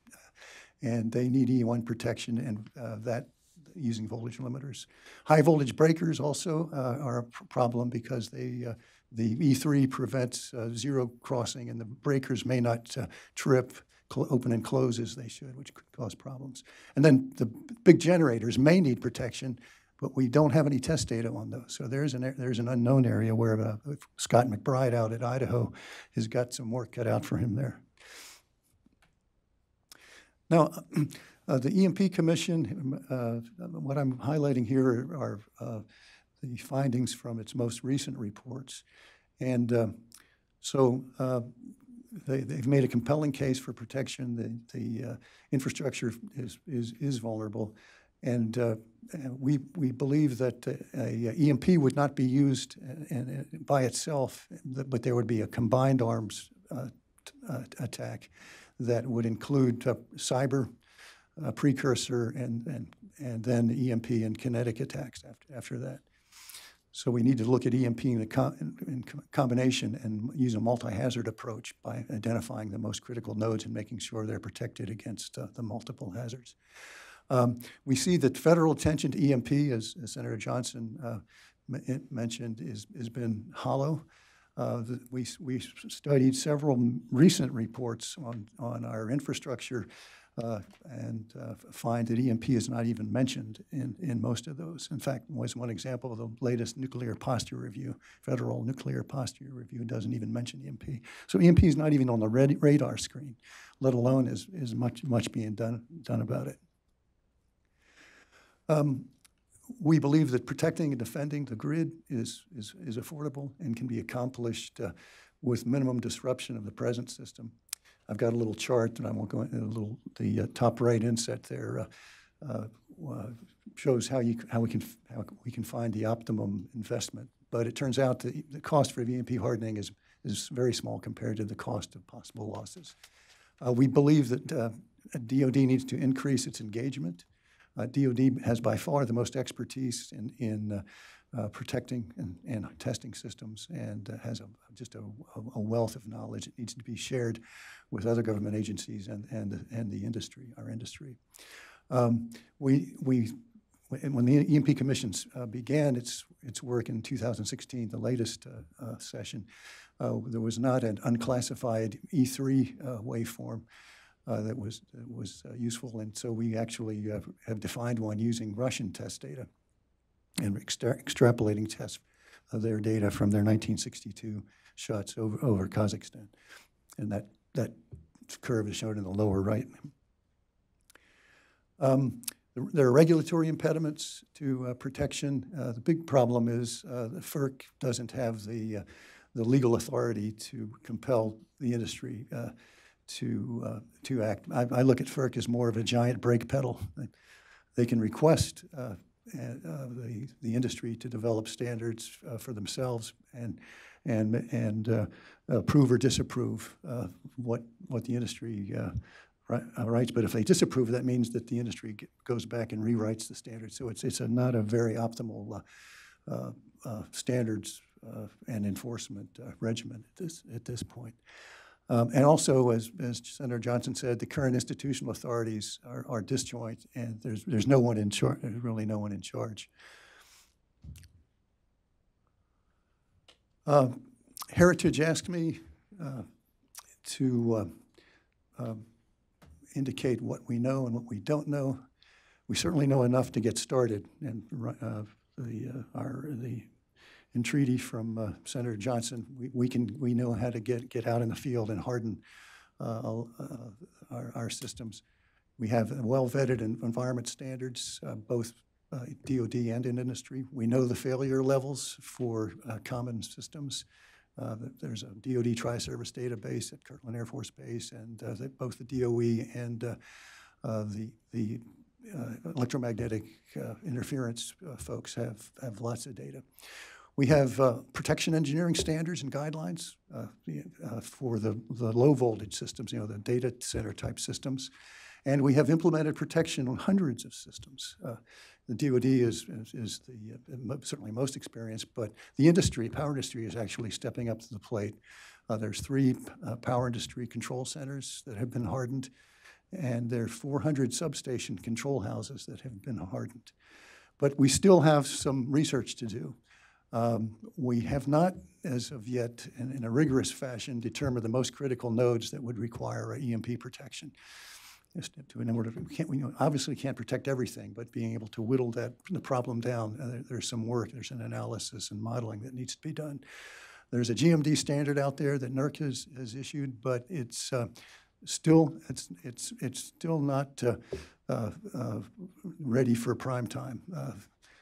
and they need E1 protection, and that using voltage limiters. High voltage breakers also are a problem because the E3 prevents zero crossing, and the breakers may not trip, open and close as they should, which could cause problems. And then the big generators may need protection, but we don't have any test data on those. So there's an unknown area where Scott McBride out at Idaho has got some work cut out for him there. Now, the EMP Commission, what I'm highlighting here are the findings from its most recent reports. And they've made a compelling case for protection. The infrastructure is vulnerable, we believe that a EMP would not be used by itself, but there would be a combined arms attack that would include cyber, precursor, and then EMP and kinetic attacks after that. So we need to look at EMP in combination and use a multi-hazard approach by identifying the most critical nodes and making sure they're protected against the multiple hazards. We see that federal attention to EMP, as Senator Johnson mentioned, has been hollow. We studied several recent reports on our infrastructure and find that EMP is not even mentioned in most of those. In fact, was one example of the latest nuclear posture review. Federal nuclear posture review doesn't even mention EMP. So EMP is not even on the radar screen, let alone is much being done about it. We believe that protecting and defending the grid is affordable and can be accomplished with minimum disruption of the present system. I've got a little chart, and I won't go into the top right inset there shows how we can find the optimum investment. But it turns out that the cost for EMP hardening is very small compared to the cost of possible losses. We believe that DoD needs to increase its engagement. DoD has by far the most expertise in protecting and testing systems, and has just a wealth of knowledge that needs to be shared with other government agencies and the industry, our industry. When the EMP Commission began its work in 2016, the latest session, there was not an unclassified E3 waveform that was useful, and so we actually have defined one using Russian test data and extrapolating tests of their data from their 1962 shots over Kazakhstan. And that curve is shown in the lower right. There are regulatory impediments to protection. The big problem is the FERC doesn't have the legal authority to compel the industry to act. I look at FERC as more of a giant brake pedal. They can request the industry to develop standards for themselves and approve or disapprove what the industry writes. But if they disapprove, that means that the industry goes back and rewrites the standards. So it's not a very optimal standards and enforcement regimen at this point. And also, as Senator Johnson said, the current institutional authorities are disjoint, and there's no one in charge. There's really no one in charge. Heritage asked me to indicate what we know and what we don't know. We certainly know enough to get started, and the entreaty from Senator Johnson, we know how to get out in the field and harden our systems. We have well-vetted environment standards, both DoD and in industry. We know the failure levels for common systems. There's a DoD tri-service database at Kirtland Air Force Base, and both the DOE and the electromagnetic interference folks have lots of data. We have protection engineering standards and guidelines for the low voltage systems, the data center type systems. And we have implemented protection on hundreds of systems. The DoD is certainly most experienced, but the industry, power industry, is actually stepping up to the plate. There's 3 power industry control centers that have been hardened, and there are 400 substation control houses that have been hardened. But we still have some research to do. We have not, as of yet, in a rigorous fashion, determined the most critical nodes that would require EMP protection. We obviously can't protect everything, but being able to whittle the problem down, there's some work, there's an analysis and modeling that needs to be done. There's a GMD standard out there that NERC has issued, but it's still not ready for prime time.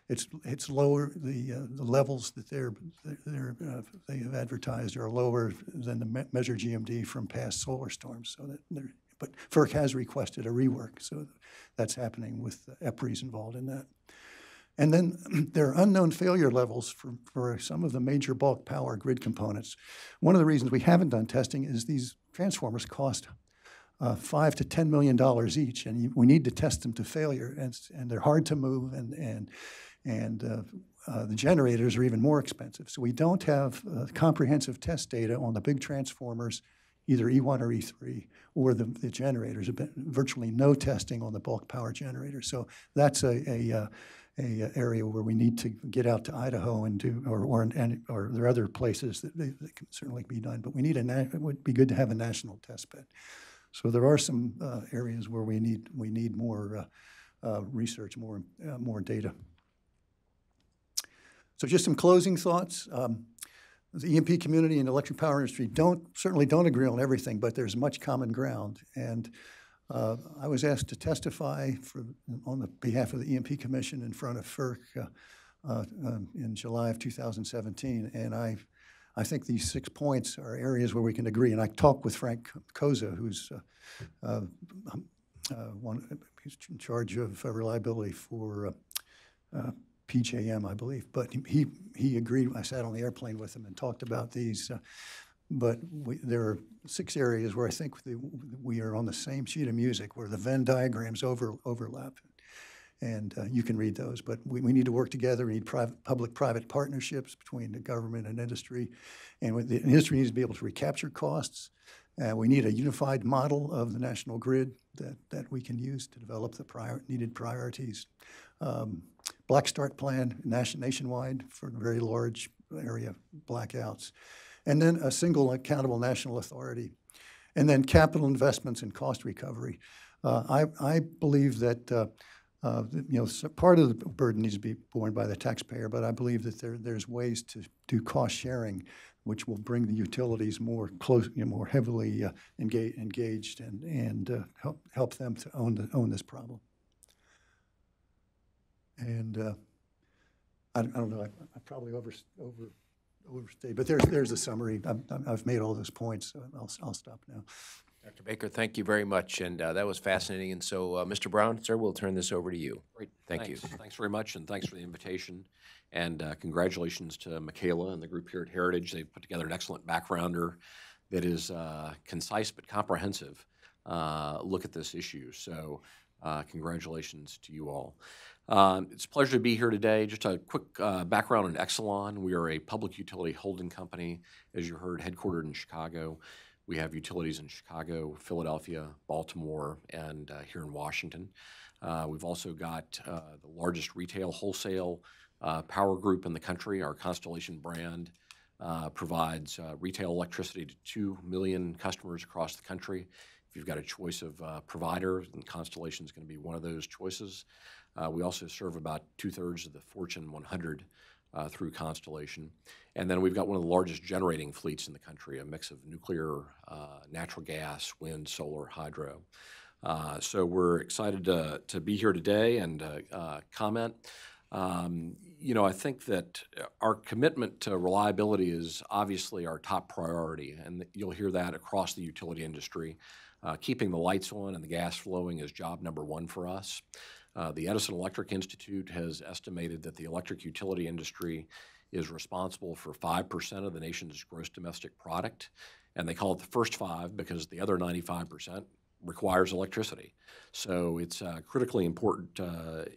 It's lower. The levels that they have advertised are lower than the measured GMD from past solar storms. So that But FERC has requested a rework, so that's happening with EPRI's involved in that. And then there are unknown failure levels for some of the major bulk power grid components. One of the reasons we haven't done testing is these transformers cost $5 to $10 million each, and we need to test them to failure, and they're hard to move, and the generators are even more expensive. So we don't have comprehensive test data on the big transformers, either E1 or E3, or the generators. Have been virtually no testing on the bulk power generators. So that's a area where we need to get out to Idaho and do, or there are other places that can certainly be done. But we need it would be good to have a national test bed. So there are some areas where we need more research, more data. So just some closing thoughts. The EMP community and the electric power industry certainly don't agree on everything, but there's much common ground. And I was asked to testify on behalf of the EMP Commission in front of FERC in July of 2017, and I think these 6 points are areas where we can agree. And I talked with Frank Koza, who's he's in charge of reliability for PJM, I believe. But he agreed. I sat on the airplane with him and talked about these. But there are 6 areas where I think we are on the same sheet of music, where the Venn diagrams overlap. And you can read those. But we need to work together. We need public-private partnerships between the government and industry. And the industry needs to be able to recapture costs. We need a unified model of the national grid that we can use to develop the needed priorities. Black Start plan nationwide for very large area blackouts. And then a single accountable national authority. And then capital investments and cost recovery. I believe that part of the burden needs to be borne by the taxpayer, but I believe that there's ways to do cost sharing, which will bring the utilities more close, more heavily engaged, and help them to own this problem. And I don't know. I probably overstayed, but there's a summary. I've made all those points, so I'll stop now. Dr. Baker, thank you very much, and that was fascinating. And so, Mr. Brown, sir, we'll turn this over to you. Great. Thank you. Thanks very much, and thanks for the invitation. And congratulations to Michaela and the group here at Heritage. They've put together an excellent backgrounder that is concise but comprehensive look at this issue. So congratulations to you all. It's a pleasure to be here today. Just a quick background on Exelon. We are a public utility holding company, as you heard, headquartered in Chicago. We have utilities in Chicago, Philadelphia, Baltimore, and here in Washington. We've also got the largest retail wholesale power group in the country. Our Constellation brand provides retail electricity to 2 million customers across the country. If you've got a choice of provider, then Constellation is going to be one of those choices. We also serve about 2/3 of the Fortune 100 through Constellation. And then we've got one of the largest generating fleets in the country, a mix of nuclear, natural gas, wind, solar, hydro. So we're excited to be here today and comment. I think that our commitment to reliability is obviously our top priority, and you'll hear that across the utility industry. Keeping the lights on and the gas flowing is job number 1 for us. The Edison Electric Institute has estimated that the electric utility industry is responsible for 5% of the nation's gross domestic product, and they call it the first 5 because the other 95% requires electricity. So it's a critically important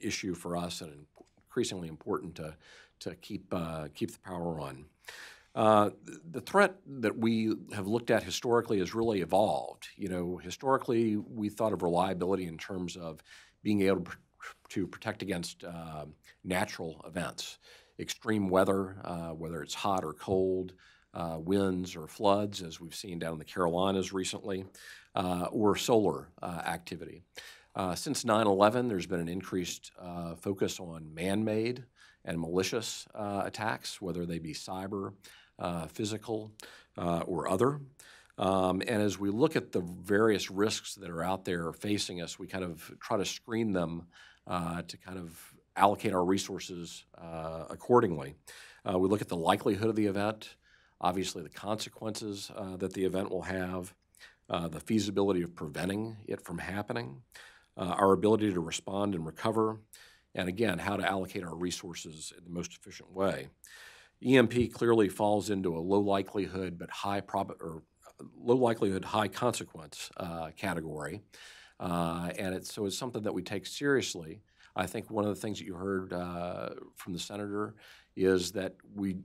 issue for us, and increasingly important to keep the power on. The threat that we have looked at historically has really evolved. Historically, we thought of reliability in terms of being able to protect against natural events, extreme weather, whether it's hot or cold, winds or floods, as we've seen down in the Carolinas recently, or solar activity. Since 9/11, there's been an increased focus on man-made and malicious attacks, whether they be cyber, physical, or other. And as we look at the various risks that are out there facing us, we kind of try to screen them to kind of allocate our resources accordingly. We look at the likelihood of the event, obviously the consequences that the event will have, the feasibility of preventing it from happening, our ability to respond and recover, and again, how to allocate our resources in the most efficient way. EMP clearly falls into a low likelihood but high consequence category, and so it's something that we take seriously. I think one of the things that you heard from the senator is that we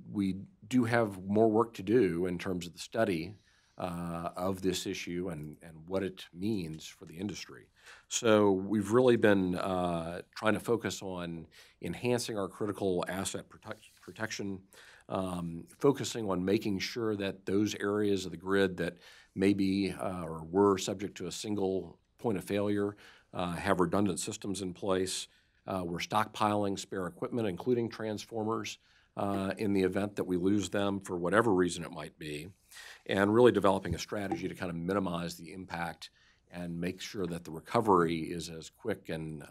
do have more work to do in terms of the study of this issue and what it means for the industry. So we've really been trying to focus on enhancing our critical asset protection, focusing on making sure that those areas of the grid that may be or were subject to a single point of failure have redundant systems in place. We're stockpiling spare equipment, including transformers, in the event that we lose them for whatever reason it might be, and really developing a strategy to kind of minimize the impact and make sure that the recovery is as quick and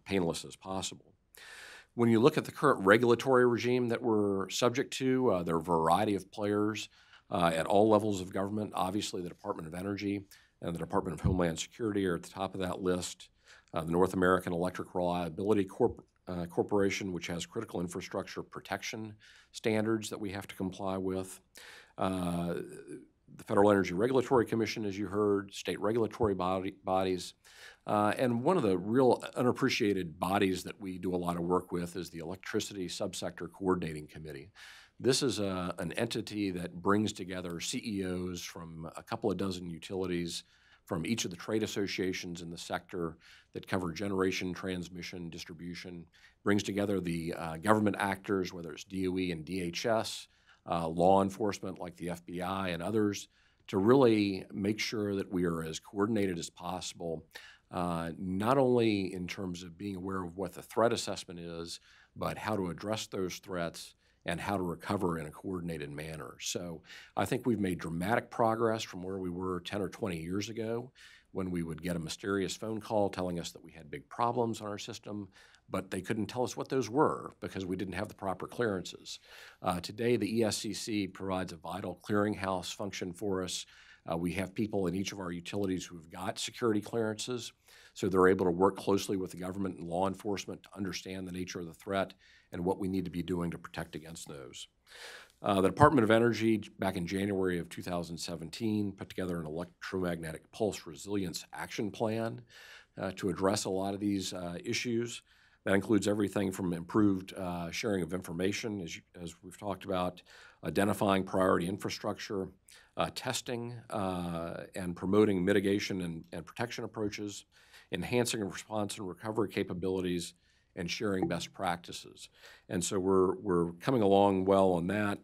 painless as possible. When you look at the current regulatory regime that we're subject to, there are a variety of players at all levels of government. Obviously, the Department of Energy and the Department of Homeland Security are at the top of that list. The North American Electric Reliability Corporation, which has critical infrastructure protection standards that we have to comply with. The Federal Energy Regulatory Commission, as you heard, state regulatory bodies. And one of the real unappreciated bodies that we do a lot of work with is the Electricity Subsector Coordinating Committee. This is an entity that brings together CEOs from a couple of dozen utilities, from each of the trade associations in the sector that cover generation, transmission, distribution, brings together the government actors, whether it's DOE and DHS, law enforcement like the FBI and others, to really make sure that we are as coordinated as possible, not only in terms of being aware of what the threat assessment is, but how to address those threats and how to recover in a coordinated manner. So I think we've made dramatic progress from where we were 10 or 20 years ago, when we would get a mysterious phone call telling us that we had big problems on our system, but they couldn't tell us what those were because we didn't have the proper clearances. Today, the ESCC provides a vital clearinghouse function for us. We have people in each of our utilities who've got security clearances, so they're able to work closely with the government and law enforcement to understand the nature of the threat and what we need to be doing to protect against those. The Department of Energy, back in January of 2017, put together an electromagnetic pulse resilience action plan to address a lot of these issues. That includes everything from improved sharing of information, as we've talked about, identifying priority infrastructure, testing and promoting mitigation and protection approaches, enhancing response and recovery capabilities, and sharing best practices. And so we're coming along well on that.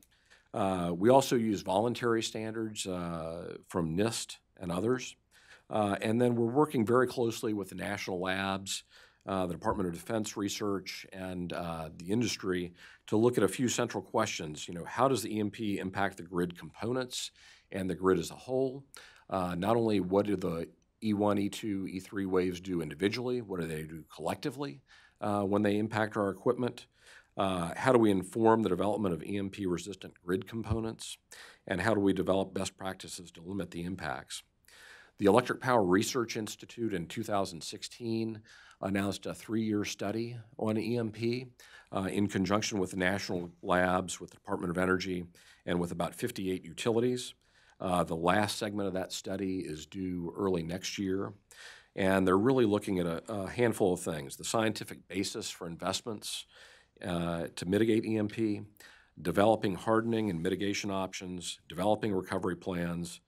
We also use voluntary standards from NIST and others. And then we're working very closely with the national labs, the Department of Defense Research, and the industry to look at a few central questions. How does the EMP impact the grid components and the grid as a whole? Not only what do the E1, E2, E3 waves do individually, what do they do collectively when they impact our equipment? How do we inform the development of EMP-resistant grid components? And how do we develop best practices to limit the impacts? The Electric Power Research Institute in 2016 announced a 3-year study on EMP in conjunction with the national labs, with the Department of Energy, and with about 58 utilities. The last segment of that study is due early next year. And they're really looking at a handful of things: the scientific basis for investments to mitigate EMP, developing hardening and mitigation options, developing recovery plans.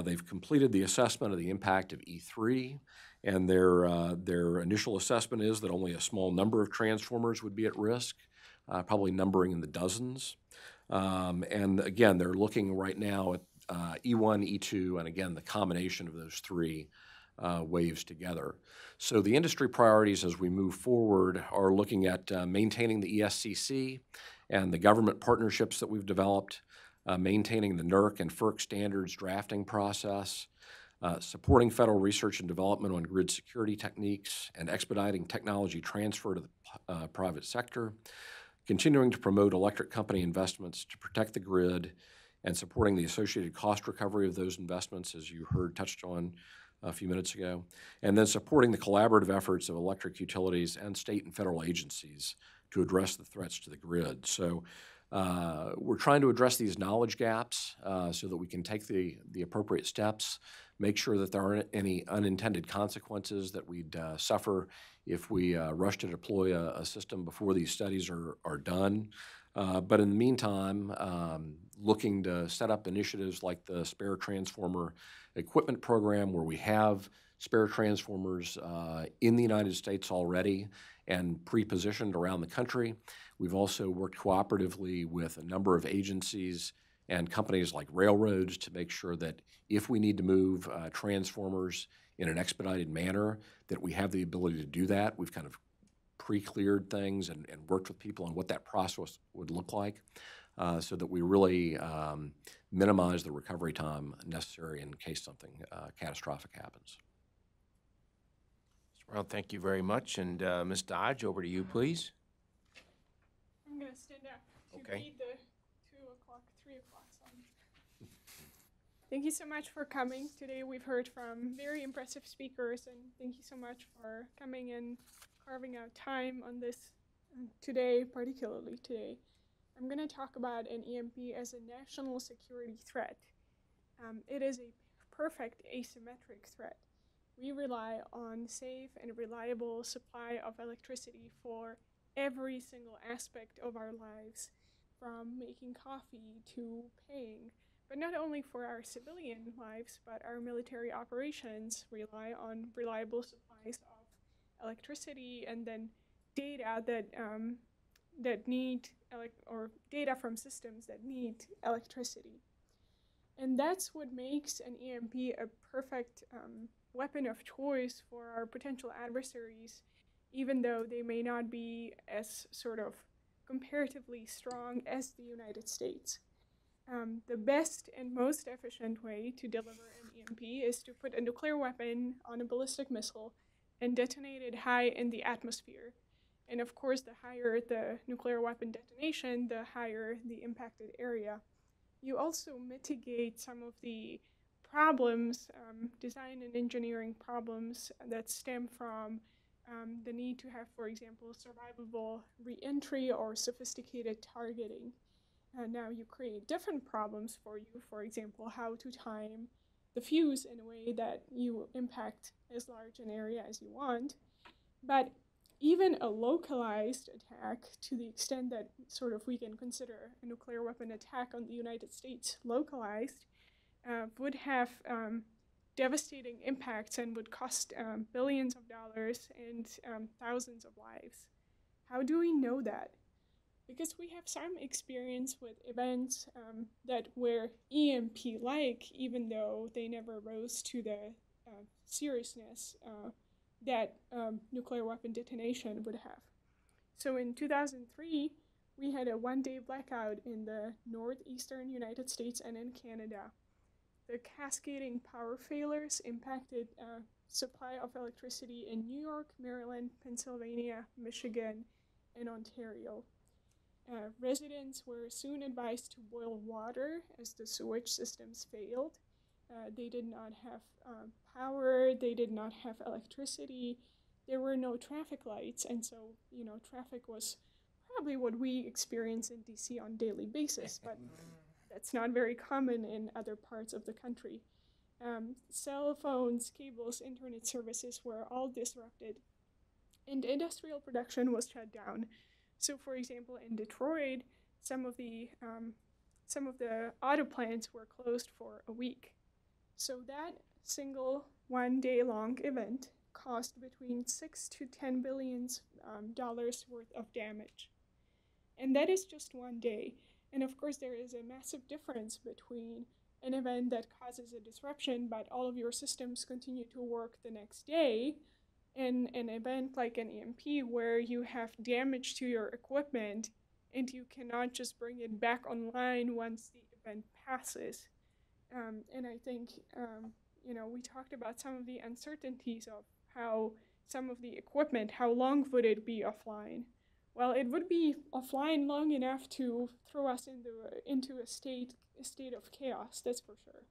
They've completed the assessment of the impact of E3, and their initial assessment is that only a small number of transformers would be at risk, probably numbering in the dozens. And again, they're looking right now at E1, E2, and again, the combination of those three waves together. So the industry priorities as we move forward are looking at maintaining the ESCC and the government partnerships that we've developed, maintaining the NERC and FERC standards drafting process, supporting federal research and development on grid security techniques, and expediting technology transfer to the private sector, continuing to promote electric company investments to protect the grid, and supporting the associated cost recovery of those investments, as you heard touched on a few minutes ago, and then supporting the collaborative efforts of electric utilities and state and federal agencies to address the threats to the grid. So we're trying to address these knowledge gaps so that we can take the appropriate steps, make sure that there aren't any unintended consequences that we'd suffer if we rush to deploy a system before these studies are done. But in the meantime, looking to set up initiatives like the Spare Transformer Equipment Program, where we have spare transformers in the United States already and pre-positioned around the country. We've also worked cooperatively with a number of agencies and companies like railroads to make sure that if we need to move transformers in an expedited manner, that we have the ability to do that. We've kind of pre-cleared things and worked with people on what that process would look like so that we really minimize the recovery time necessary in case something catastrophic happens. Well, thank you very much. And Ms. Dodge, over to you, please. I'm going to stand up to Okay. beat the 2 o'clock, 3 o'clock song. Thank you so much for coming. Today we've heard from very impressive speakers, and thank you so much for coming and carving out time on this today, particularly today. I'm going to talk about an EMP as a national security threat. It is a perfect asymmetric threat. We rely on safe and reliable supply of electricity for every single aspect of our lives, from making coffee to paying. But not only for our civilian lives, but our military operations rely on reliable supplies of electricity and then data that need data from systems that need electricity. And that's what makes an EMP a perfect weapon of choice for our potential adversaries, even though they may not be as sort of comparatively strong as the United States. The best and most efficient way to deliver an EMP is to put a nuclear weapon on a ballistic missile and detonate it high in the atmosphere. And of course, the higher the nuclear weapon detonation, the higher the impacted area. You also mitigate some of the problems, design and engineering problems that stem from the need to have, for example, survivable re-entry or sophisticated targeting. Now you create different problems for you, for example, how to time the fuse in a way that you impact as large an area as you want. But even a localized attack, to the extent that sort of we can consider a nuclear weapon attack on the United States localized, would have devastating impacts and would cost billions of dollars and thousands of lives. How do we know that? Because we have some experience with events that were EMP-like, even though they never rose to the seriousness that nuclear weapon detonation would have. So in 2003, we had a one-day blackout in the northeastern United States and in Canada. The cascading power failures impacted supply of electricity in New York, Maryland, Pennsylvania, Michigan, and Ontario. Residents were soon advised to boil water as the sewage systems failed. They did not have power, they did not have electricity, there were no traffic lights, and so, traffic was probably what we experience in DC on a daily basis, but that's not very common in other parts of the country. Cell phones, cables, internet services were all disrupted, and industrial production was shut down. So, for example, in Detroit, some of the auto plants were closed for a week. So that single one-day-long event cost between $6 to $10 billion worth of damage. And that is just one day. And of course, there is a massive difference between an event that causes a disruption, but all of your systems continue to work the next day, and an event like an EMP where you have damage to your equipment and you cannot just bring it back online once the event passes. And I think, we talked about some of the uncertainties of how some of the equipment, how long would it be offline? well, it would be offline long enough to throw us into a state of chaos, that's for sure.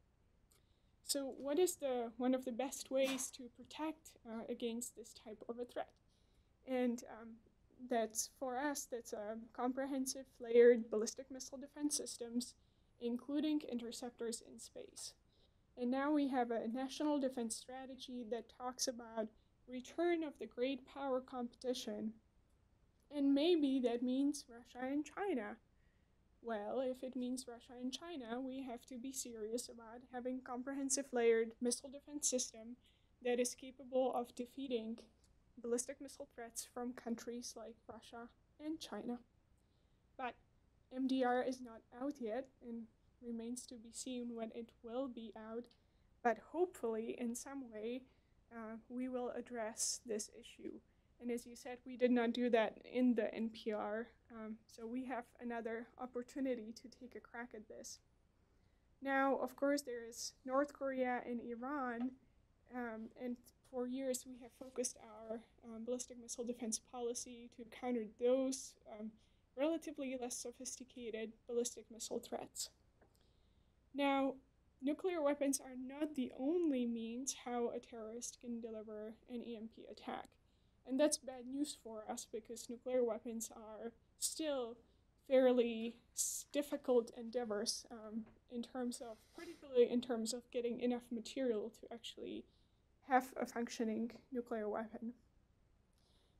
So what is one of the best ways to protect against this type of a threat? And that's, for us, that's comprehensive layered ballistic missile defense systems, including interceptors in space. And now we have a national defense strategy that talks about return of the great power competition. And maybe that means Russia and China. Well, if it means Russia and China, we have to be serious about having comprehensive layered missile defense system that is capable of defeating ballistic missile threats from countries like Russia and China. But MDR is not out yet and remains to be seen when it will be out. But hopefully, in some way, we will address this issue. And as you said, we did not do that in the NPR, so we have another opportunity to take a crack at this. Now, of course, there is North Korea and Iran, and for years we have focused our ballistic missile defense policy to counter those relatively less sophisticated ballistic missile threats. Now, nuclear weapons are not the only means how a terrorist can deliver an EMP attack. And that's bad news for us because nuclear weapons are still fairly difficult endeavors particularly in terms of getting enough material to actually have a functioning nuclear weapon.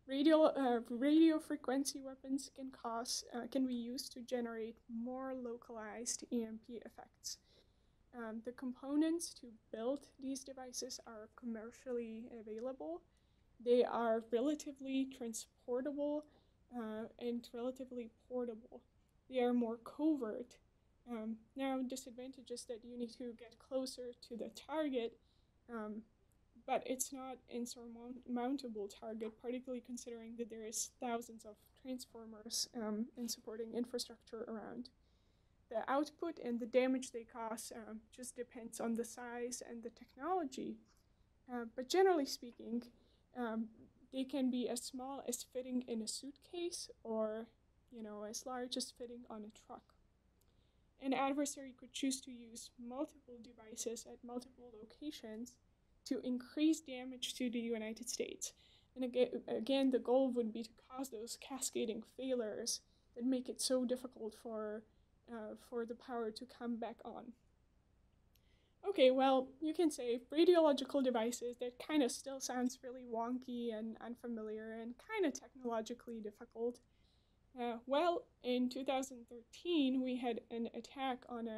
Radio frequency weapons can be used to generate more localized EMP effects. The components to build these devices are commercially available. They are relatively transportable and relatively portable. They are more covert. Now, disadvantage is that you need to get closer to the target, but it's not an insurmountable target, particularly considering that there is thousands of transformers and supporting infrastructure around. The output and the damage they cause just depends on the size and the technology. But generally speaking, they can be as small as fitting in a suitcase or, as large as fitting on a truck. An adversary could choose to use multiple devices at multiple locations to increase damage to the United States. And again, the goal would be to cause those cascading failures that make it so difficult for the power to come back on. Okay, well, you can say radiological devices, that kind of still sounds really wonky and unfamiliar and kind of technologically difficult. Well, in 2013, we had an attack on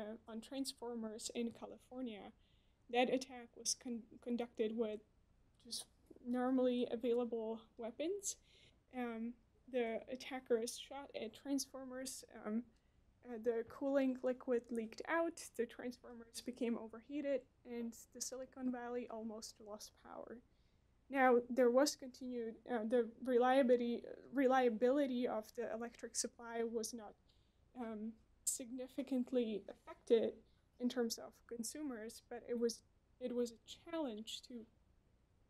transformers in California. That attack was conducted with just normally available weapons. The attackers shot at transformers. The cooling liquid leaked out, the transformers became overheated, and the Silicon Valley almost lost power. Now, there was continued, the reliability of the electric supply was not significantly affected in terms of consumers, but it was a challenge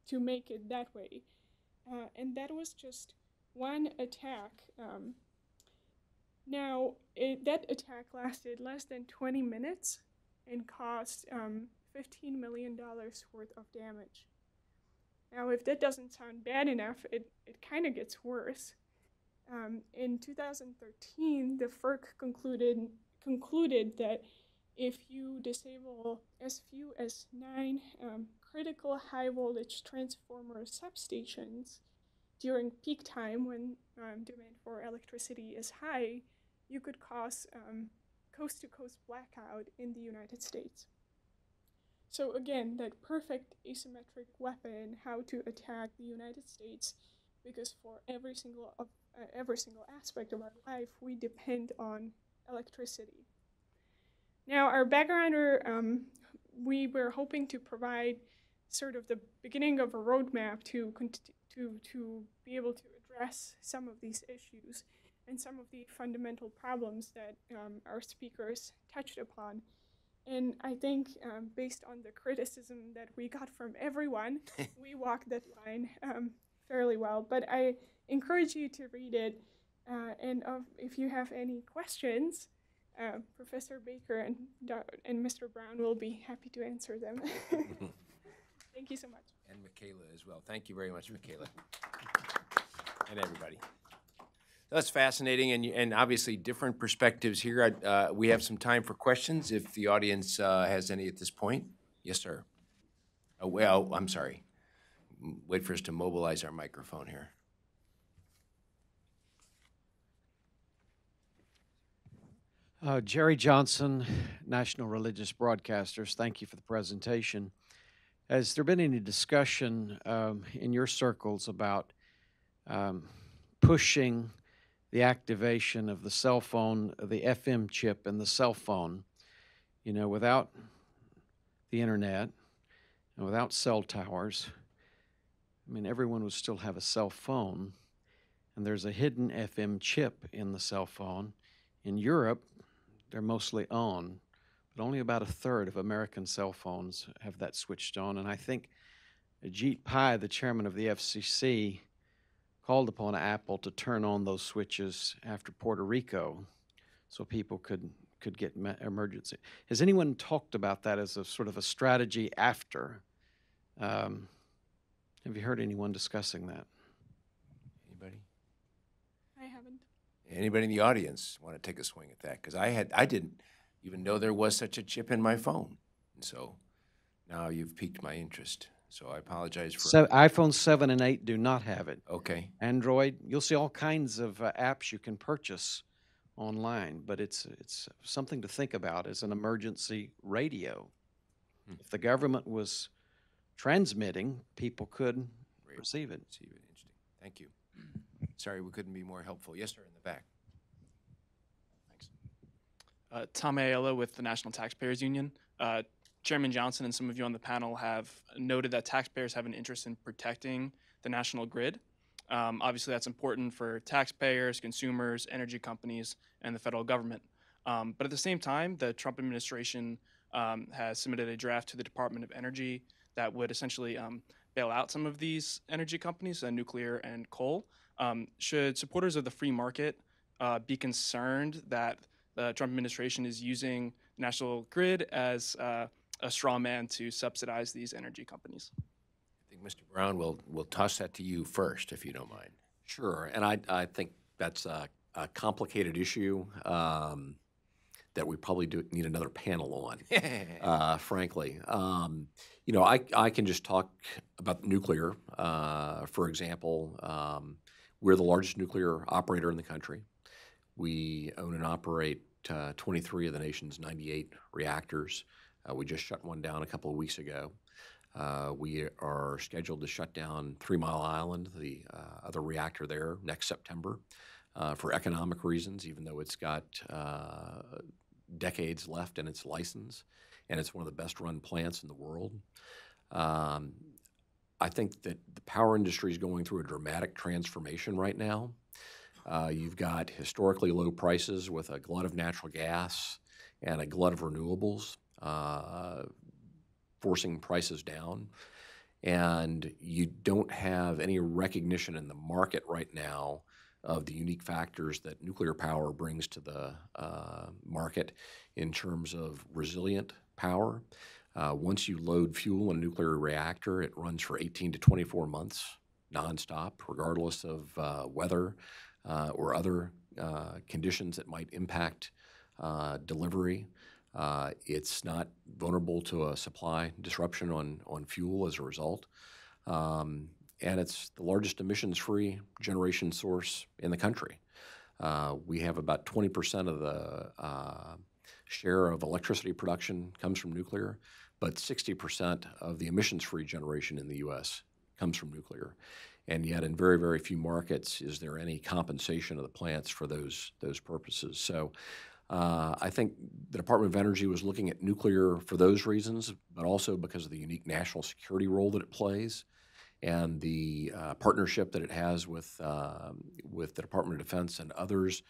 to make it that way. And that was just one attack. Now, that attack lasted less than 20 minutes and caused $15 million worth of damage. Now, if that doesn't sound bad enough, it kind of gets worse. In 2013, the FERC concluded that if you disable as few as 9 critical high-voltage transformer substations during peak time when demand for electricity is high, you could cause coast-to-coast blackout in the United States. So again, that perfect asymmetric weapon, how to attack the United States, because for every single aspect of our life, we depend on electricity. Now, our backgrounder, we were hoping to provide sort of the beginning of a roadmap to be able to address some of these issues and some of the fundamental problems that our speakers touched upon. And I think based on the criticism that we got from everyone, we walked that line fairly well. But I encourage you to read it. If you have any questions, Professor Baker and Mr. Brown will be happy to answer them. Thank you so much. And Michaela as well. Thank you very much, Michaela. And everybody. That's fascinating, and obviously different perspectives here. We have some time for questions if the audience has any at this point. Yes, sir. Oh, well, I'm sorry. Wait for us to mobilize our microphone here. Jerry Johnson, National Religious Broadcasters, thank you for the presentation. Has there been any discussion in your circles about pushing the activation of the cell phone, the FM chip in the cell phone, you know, without the internet and without cell towers? I mean, everyone would still have a cell phone, and there's a hidden FM chip in the cell phone. In Europe, they're mostly on, but only about a third of American cell phones have that switched on. And I think Ajit Pai, the chairman of the FCC, called upon Apple to turn on those switches after Puerto Rico so people could get emergency. Has anyone talked about that as a sort of a strategy after? Have you heard anyone discussing that? Anybody? I haven't. Anybody in the audience want to take a swing at that? Because I didn't even know there was such a chip in my phone. And so now you've piqued my interest. So I apologize for... So iPhone 7 and 8 do not have it. Okay. Android, you'll see all kinds of apps you can purchase online, but it's something to think about as an emergency radio. If the government was transmitting, people could receive it. Interesting. Thank you. Sorry we couldn't be more helpful. Yes, sir, in the back. Thanks. Tom Ayala with the National Taxpayers Union. Chairman Johnson and some of you on the panel have noted that taxpayers have an interest in protecting the national grid. Obviously, that's important for taxpayers, consumers, energy companies, and the federal government. But at the same time, the Trump administration has submitted a draft to the Department of Energy that would essentially bail out some of these energy companies, nuclear and coal. Should supporters of the free market be concerned that the Trump administration is using the national grid as a straw man to subsidize these energy companies? I think Mr. Brown will toss that to you first, if you don't mind. Sure, and I think that's a complicated issue that we probably do need another panel on, frankly. You know, I can just talk about nuclear. For example, we're the largest nuclear operator in the country. We own and operate 23 of the nation's 98 reactors. We just shut one down a couple of weeks ago. We are scheduled to shut down 3 Mile Island, the other reactor there, next September for economic reasons, even though it's got decades left in its license, and it's one of the best run plants in the world. I think that the power industry is going through a dramatic transformation right now. You've got historically low prices with a glut of natural gas and a glut of renewables, forcing prices down. And you don't have any recognition in the market right now of the unique factors that nuclear power brings to the market in terms of resilient power. Once you load fuel in a nuclear reactor, it runs for 18 to 24 months nonstop, regardless of weather or other conditions that might impact delivery. It's not vulnerable to a supply disruption on fuel as a result. And it's the largest emissions-free generation source in the country. We have about 20% of the share of electricity production comes from nuclear, but 60% of the emissions-free generation in the U.S. comes from nuclear. And yet in very, very few markets is there any compensation of the plants for those purposes. So I think the Department of Energy was looking at nuclear for those reasons, but also because of the unique national security role that it plays and the partnership that it has with the Department of Defense and others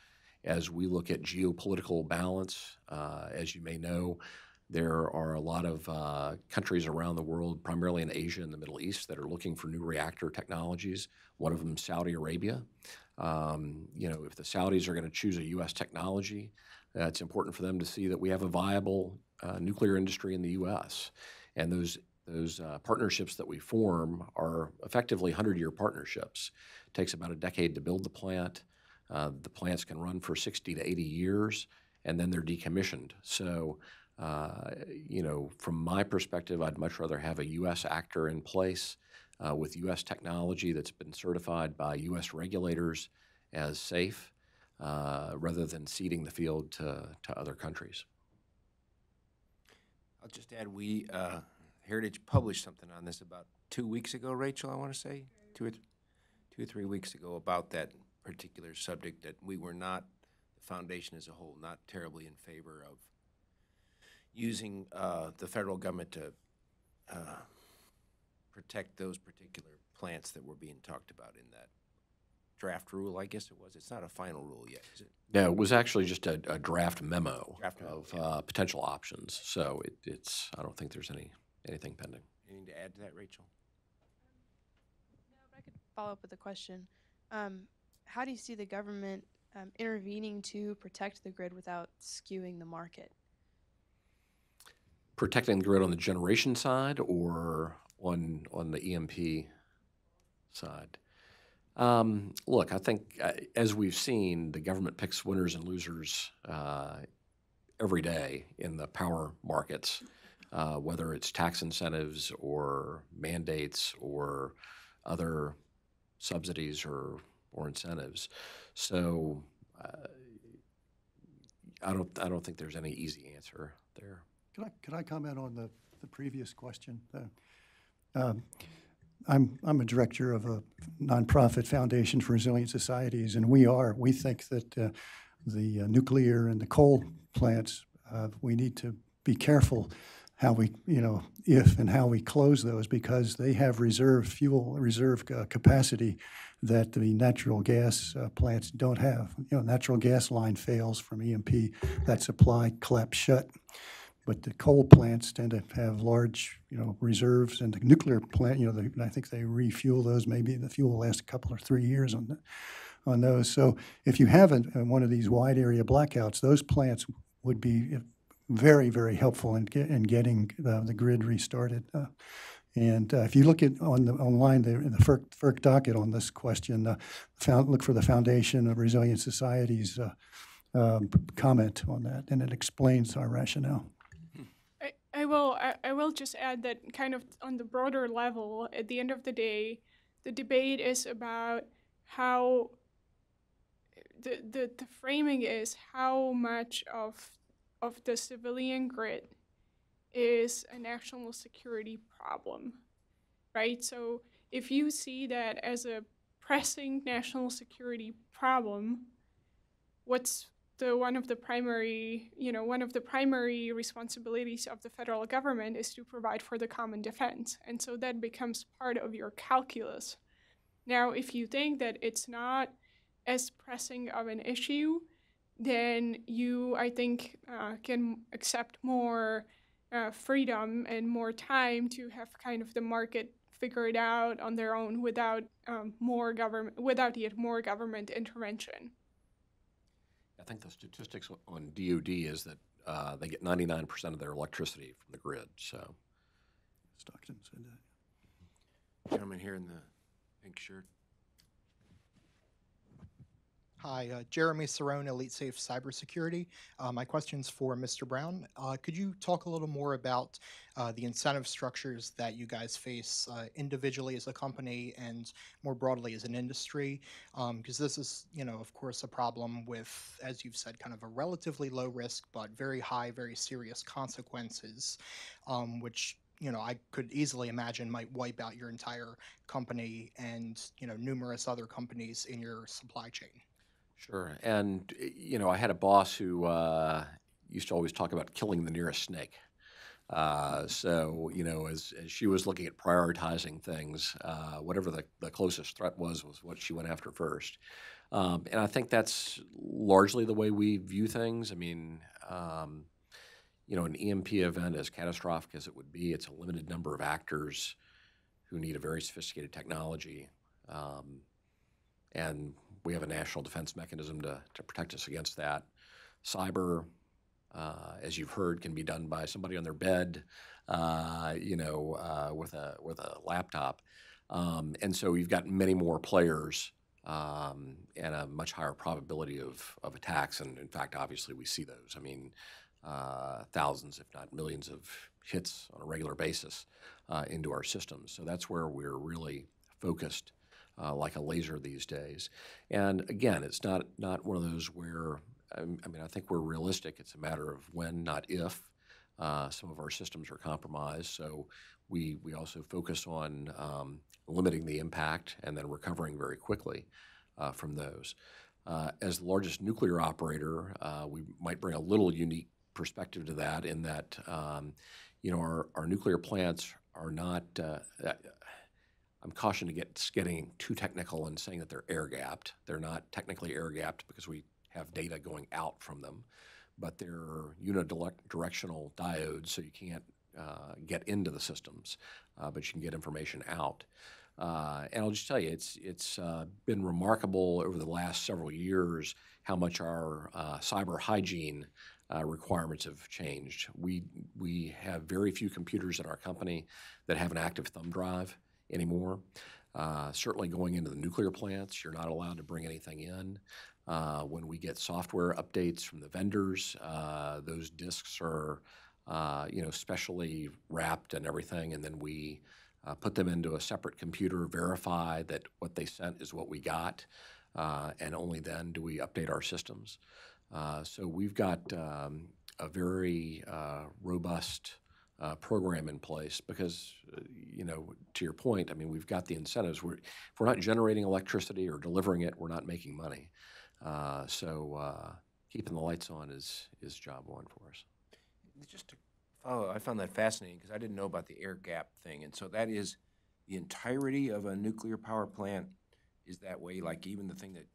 as we look at geopolitical balance. As you may know, There are a lot of countries around the world, primarily in Asia and the Middle East, that are looking for new reactor technologies. One of them, Saudi Arabia. If the Saudis are going to choose a U.S. technology, it's important for them to see that we have a viable nuclear industry in the U.S. And those partnerships that we form are effectively 100-year partnerships. It takes about a decade to build the plant. The plants can run for 60 to 80 years, and then they're decommissioned. So, from my perspective, I'd much rather have a U.S. actor in place with U.S. technology that's been certified by U.S. regulators as safe, rather than ceding the field to other countries. I'll just add, Heritage published something on this about 2 weeks ago, Rachel, I want to say, two or 3 weeks ago, about that particular subject, that we were not, the foundation as a whole, not terribly in favor of using the federal government to protect those particular plants that were being talked about in that draft rule, I guess it was. It's not a final rule yet, is it? No, it was actually just a draft memo of potential options. So I don't think there's anything pending. Anything to add to that, Rachel? No, but I could follow up with a question. How do you see the government intervening to protect the grid without skewing the market? Protecting the grid on the generation side or on the EMP side? Look, I think as we've seen, the government picks winners and losers every day in the power markets, whether it's tax incentives or mandates or other subsidies or incentives. So I don't think there's any easy answer there. Could I comment on the previous question? I'm a director of a nonprofit foundation for resilient societies, and we think that the nuclear and the coal plants, we need to be careful how we, if and how we close those, because they have reserve capacity that the natural gas plants don't have. Natural gas line fails from EMP, that supply claps shut. But the coal plants tend to have large, reserves, and the nuclear plant, I think they refuel those. Maybe the fuel will last a couple or 3 years on those. So if you have one of these wide area blackouts, those plants would be very, very helpful in getting the grid restarted. And if you look at online, the FERC docket on this question, look for the Foundation of Resilient Societies comment on that, and it explains our rationale. I will just add that kind of on the broader level, at the end of the day, the debate is about how the framing is how much of the civilian grid is a national security problem, right? So if you see that as a pressing national security problem, what's one of the primary responsibilities of the federal government is to provide for the common defense. And so that becomes part of your calculus. Now, if you think that it's not as pressing of an issue, then you, I think, can accept more freedom and more time to have kind of the market figure it out on their own without yet more government intervention. I think the statistics on DOD is that they get 99% of their electricity from the grid. So, Stockton said that. Gentleman here in the pink shirt. Hi, Jeremy Cerrone, Elite Safe Cybersecurity. My question's for Mr. Brown. Could you talk a little more about the incentive structures that you guys face individually as a company and more broadly as an industry? Because this is, of course, a problem with, as you've said, kind of a relatively low risk but very high, very serious consequences, which I could easily imagine might wipe out your entire company and, numerous other companies in your supply chain. Sure. And, I had a boss who used to always talk about killing the nearest snake. So, as she was looking at prioritizing things, whatever the closest threat was what she went after first. And I think that's largely the way we view things. I mean, you know, an EMP event, as catastrophic as it would be, it's a limited number of actors who need a very sophisticated technology. And we have a national defense mechanism to protect us against that. Cyber, as you've heard, can be done by somebody on their bed, you know, with a laptop. And so you've got many more players and a much higher probability of attacks. And in fact, obviously, we see those. I mean, thousands, if not millions, of hits on a regular basis into our systems. So that's where we're really focused like a laser these days. And again, it's not one of those where, I mean, I think we're realistic. It's a matter of when, not if, some of our systems are compromised. So we also focus on limiting the impact and then recovering very quickly from those. As the largest nuclear operator, we might bring a little unique perspective to that in that, you know, our nuclear plants are not, I'm cautioned against getting too technical and saying that they're air-gapped. They're not technically air-gapped because we have data going out from them, but they're unidirectional diodes, so you can't get into the systems, but you can get information out. And I'll just tell you, it's been remarkable over the last several years how much our cyber hygiene requirements have changed. We have very few computers in our company that have an active thumb drive anymore. Certainly going into the nuclear plants, you're not allowed to bring anything in. When we get software updates from the vendors, those disks are, you know, specially wrapped and everything, and then we put them into a separate computer, verify that what they sent is what we got, and only then do we update our systems. So we've got a very robust program in place because, you know, to your point, I mean, we've got the incentives. If we're not generating electricity or delivering it, we're not making money. So keeping the lights on is job one for us. Just to follow, I found that fascinating because I didn't know about the air gap thing. And so that is the entirety of a nuclear power plant is that way, like even the thing that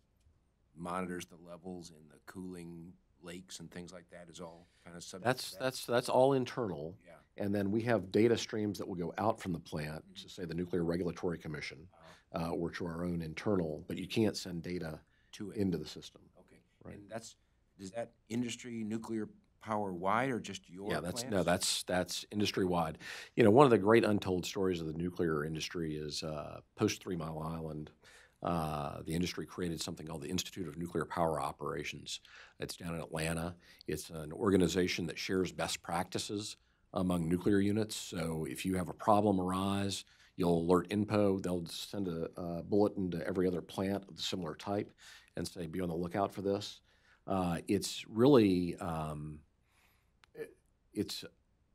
monitors the levels in the cooling lakes and things like that is all kind of subject to that? That's all internal. Yeah. And then we have data streams that will go out from the plant, to say the Nuclear Regulatory Commission, or to our own internal, but you can't send data To it. into the system. Okay. Right. And is that industry nuclear power wide or just your Yeah, plants? that's industry wide. You know, one of the great untold stories of the nuclear industry is post 3 Mile Island. The industry created something called the Institute of Nuclear Power Operations. It's down in Atlanta. It's an organization that shares best practices among nuclear units. So if you have a problem arise, you'll alert INPO. They'll send a bulletin to every other plant of the similar type and say, be on the lookout for this. It's really, it's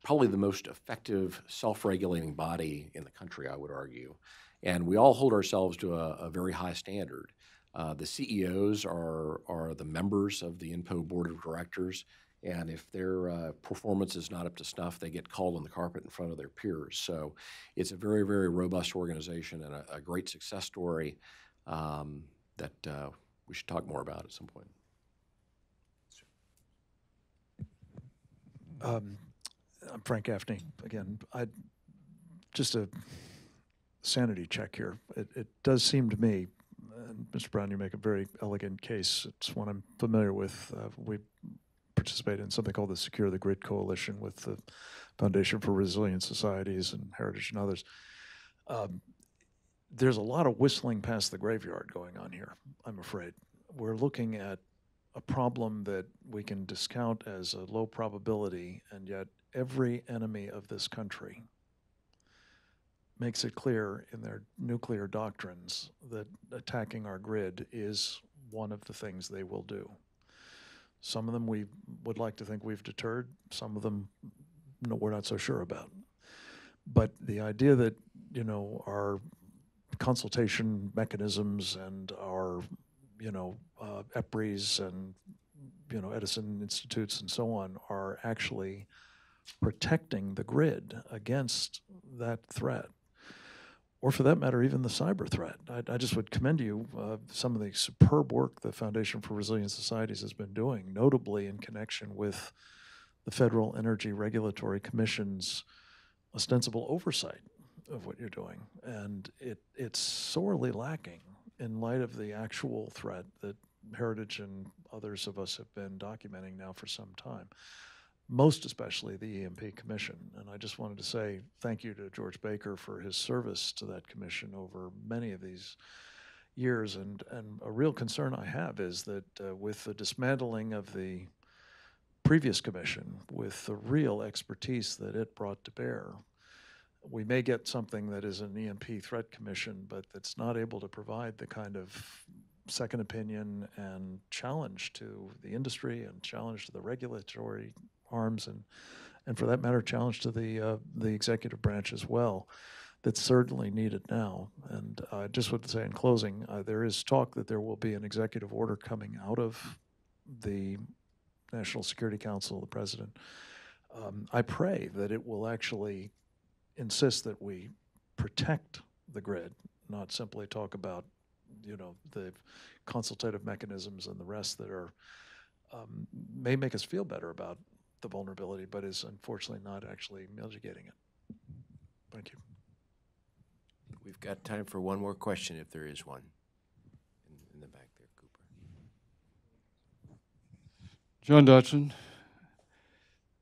probably the most effective self-regulating body in the country, I would argue. And we all hold ourselves to a very high standard. The CEOs are the members of the INPO board of directors, and if their performance is not up to snuff, they get called on the carpet in front of their peers. So it's a very, very robust organization and a great success story that we should talk more about at some point. I'm Frank Gaffney again. Just a sanity check here. It does seem to me, and Mr. Brown, you make a very elegant case. It's one I'm familiar with. We participate in something called the Secure the Grid Coalition with the Foundation for Resilient Societies and Heritage and others. There's a lot of whistling past the graveyard going on here, I'm afraid. We're looking at a problem that we can discount as a low probability, and yet every enemy of this country makes it clear in their nuclear doctrines that attacking our grid is one of the things they will do. Some of them we would like to think we've deterred, some of them no, we're not so sure about. But the idea that, you know, our consultation mechanisms and our, you know, EPRIs and, you know, Edison Institutes and so on are actually protecting the grid against that threat, or for that matter, even the cyber threat. I just would commend you some of the superb work the Foundation for Resilient Societies has been doing, notably in connection with the Federal Energy Regulatory Commission's ostensible oversight of what you're doing. And it's sorely lacking in light of the actual threat that Heritage and others of us have been documenting now for some time, most especially the EMP Commission. And I just wanted to say thank you to George Baker for his service to that commission over many of these years. And a real concern I have is that with the dismantling of the previous commission, with the real expertise that it brought to bear, we may get something that is an EMP threat commission, but that's not able to provide the kind of second opinion and challenge to the industry and challenge to the regulatory arms and for that matter, challenge to the executive branch as well. That's certainly needed now. And I just want to say in closing, there is talk that there will be an executive order coming out of the National Security Council, the president. I pray that it will actually insist that we protect the grid, not simply talk about, the consultative mechanisms and the rest that are may make us feel better about the vulnerability, but is unfortunately not actually mitigating it. Thank you. We've got time for one more question if there is one. In the back there, Cooper. John Dodson.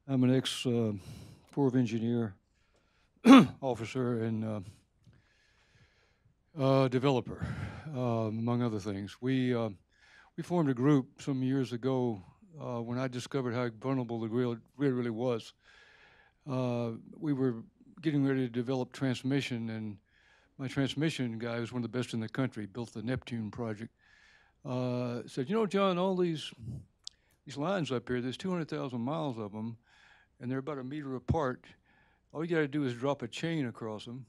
I'm an ex-Corps of Engineer officer and developer, among other things. We formed a group some years ago when I discovered how vulnerable the grid really was. We were getting ready to develop transmission, and my transmission guy was one of the best in the country, built the Neptune project. Said, John, all these lines up here, there's 200,000 miles of them, and they're about a meter apart. All you got to do is drop a chain across them,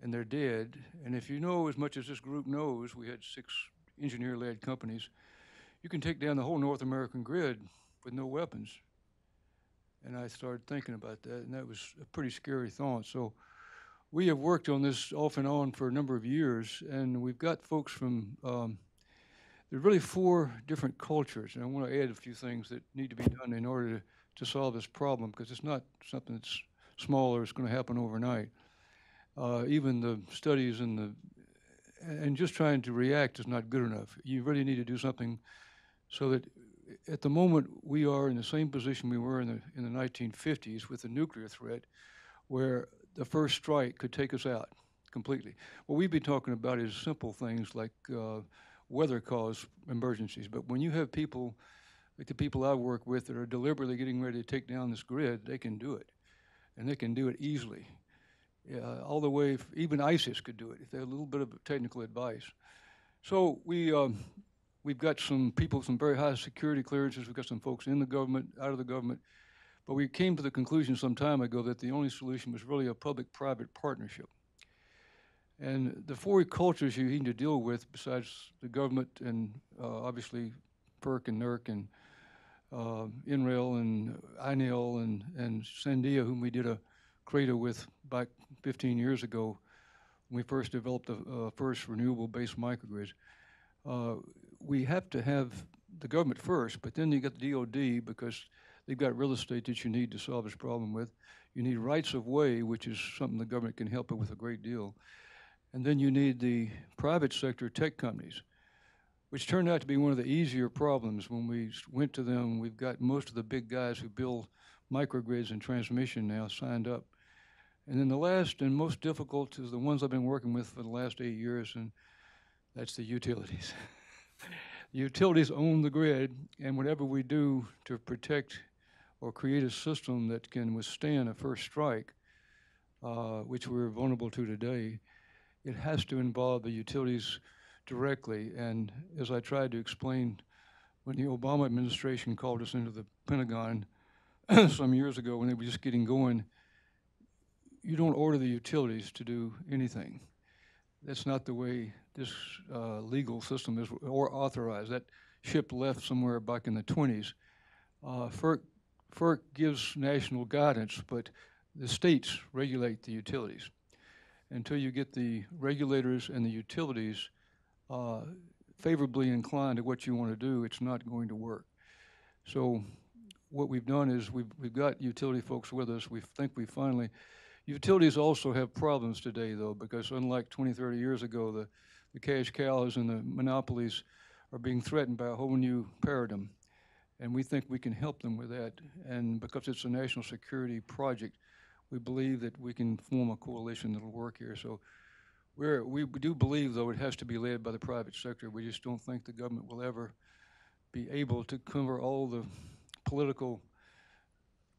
and they're dead. And if you know as much as this group knows, we had 6 engineer-led companies, you can take down the whole North American grid with no weapons. And I started thinking about that, and that was a pretty scary thought. So we have worked on this off and on for a number of years, and we've got folks from, there are really 4 different cultures, and I want to add a few things that need to be done in order to solve this problem, because it's not something that's small or it's going to happen overnight. Even the studies and just trying to react is not good enough. You really need to do something so that at the moment we are in the same position we were in the 1950s with the nuclear threat, where the first strike could take us out completely. What we've been talking about is simple things like weather-caused emergencies. But when you have people, like the people I work with, that are deliberately getting ready to take down this grid, they can do it. And they can do it easily. All the way, even ISIS could do it if they had a little bit of technical advice. So we've got some people, some very high security clearances. We've got some folks in the government, out of the government. But we came to the conclusion some time ago that the only solution was really a public-private partnership. And the 4 cultures you need to deal with, besides the government and obviously PERC and NERC and NREL and INEL and Sandia, whom we did a CRADA with back 15 years ago when we first developed the first renewable-based microgrids. We have to have the government first, but then you got the DOD because they've got real estate that you need to solve this problem with. You need rights of way, which is something the government can help with a great deal. And then you need the private sector tech companies, which turned out to be one of the easier problems. When we went to them, we've got most of the big guys who build microgrids and transmission now signed up. And then the last and most difficult is the ones I've been working with for the last 8 years, and that's the utilities. The utilities own the grid, and whatever we do to protect or create a system that can withstand a first strike, which we're vulnerable to today, it has to involve the utilities directly. And as I tried to explain when the Obama administration called us into the Pentagon some years ago when they were just getting going, you don't order the utilities to do anything. That's not the way this legal system is or authorized. That ship left somewhere back in the 20s. FERC gives national guidance, but the states regulate the utilities. Until you get the regulators and the utilities favorably inclined to what you want to do, it's not going to work. So what we've done is we've got utility folks with us. We think we finally, utilities also have problems today though, because unlike 20, 30 years ago, the cash cows and the monopolies are being threatened by a whole new paradigm. And we think we can help them with that. And because it's a national security project, we believe that we can form a coalition that'll work here. So we do believe, though, it has to be led by the private sector. We just don't think the government will ever be able to cover all the political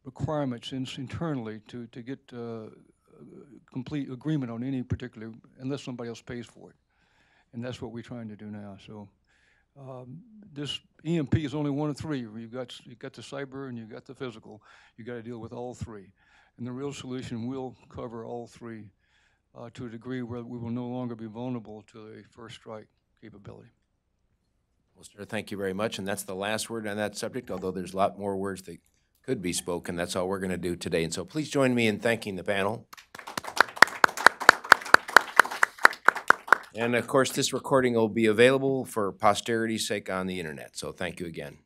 requirements internally to get complete agreement on any particular, unless somebody else pays for it. And that's what we're trying to do now. So this EMP is only one of three. You've got the cyber and you've got the physical. You've got to deal with all three. And the real solution will cover all three to a degree where we will no longer be vulnerable to a first strike capability. Well, sir, thank you very much. And that's the last word on that subject, although there's a lot more words that could be spoken. That's all we're going to do today. And so please join me in thanking the panel. And of course, this recording will be available for posterity's sake on the internet. So thank you again.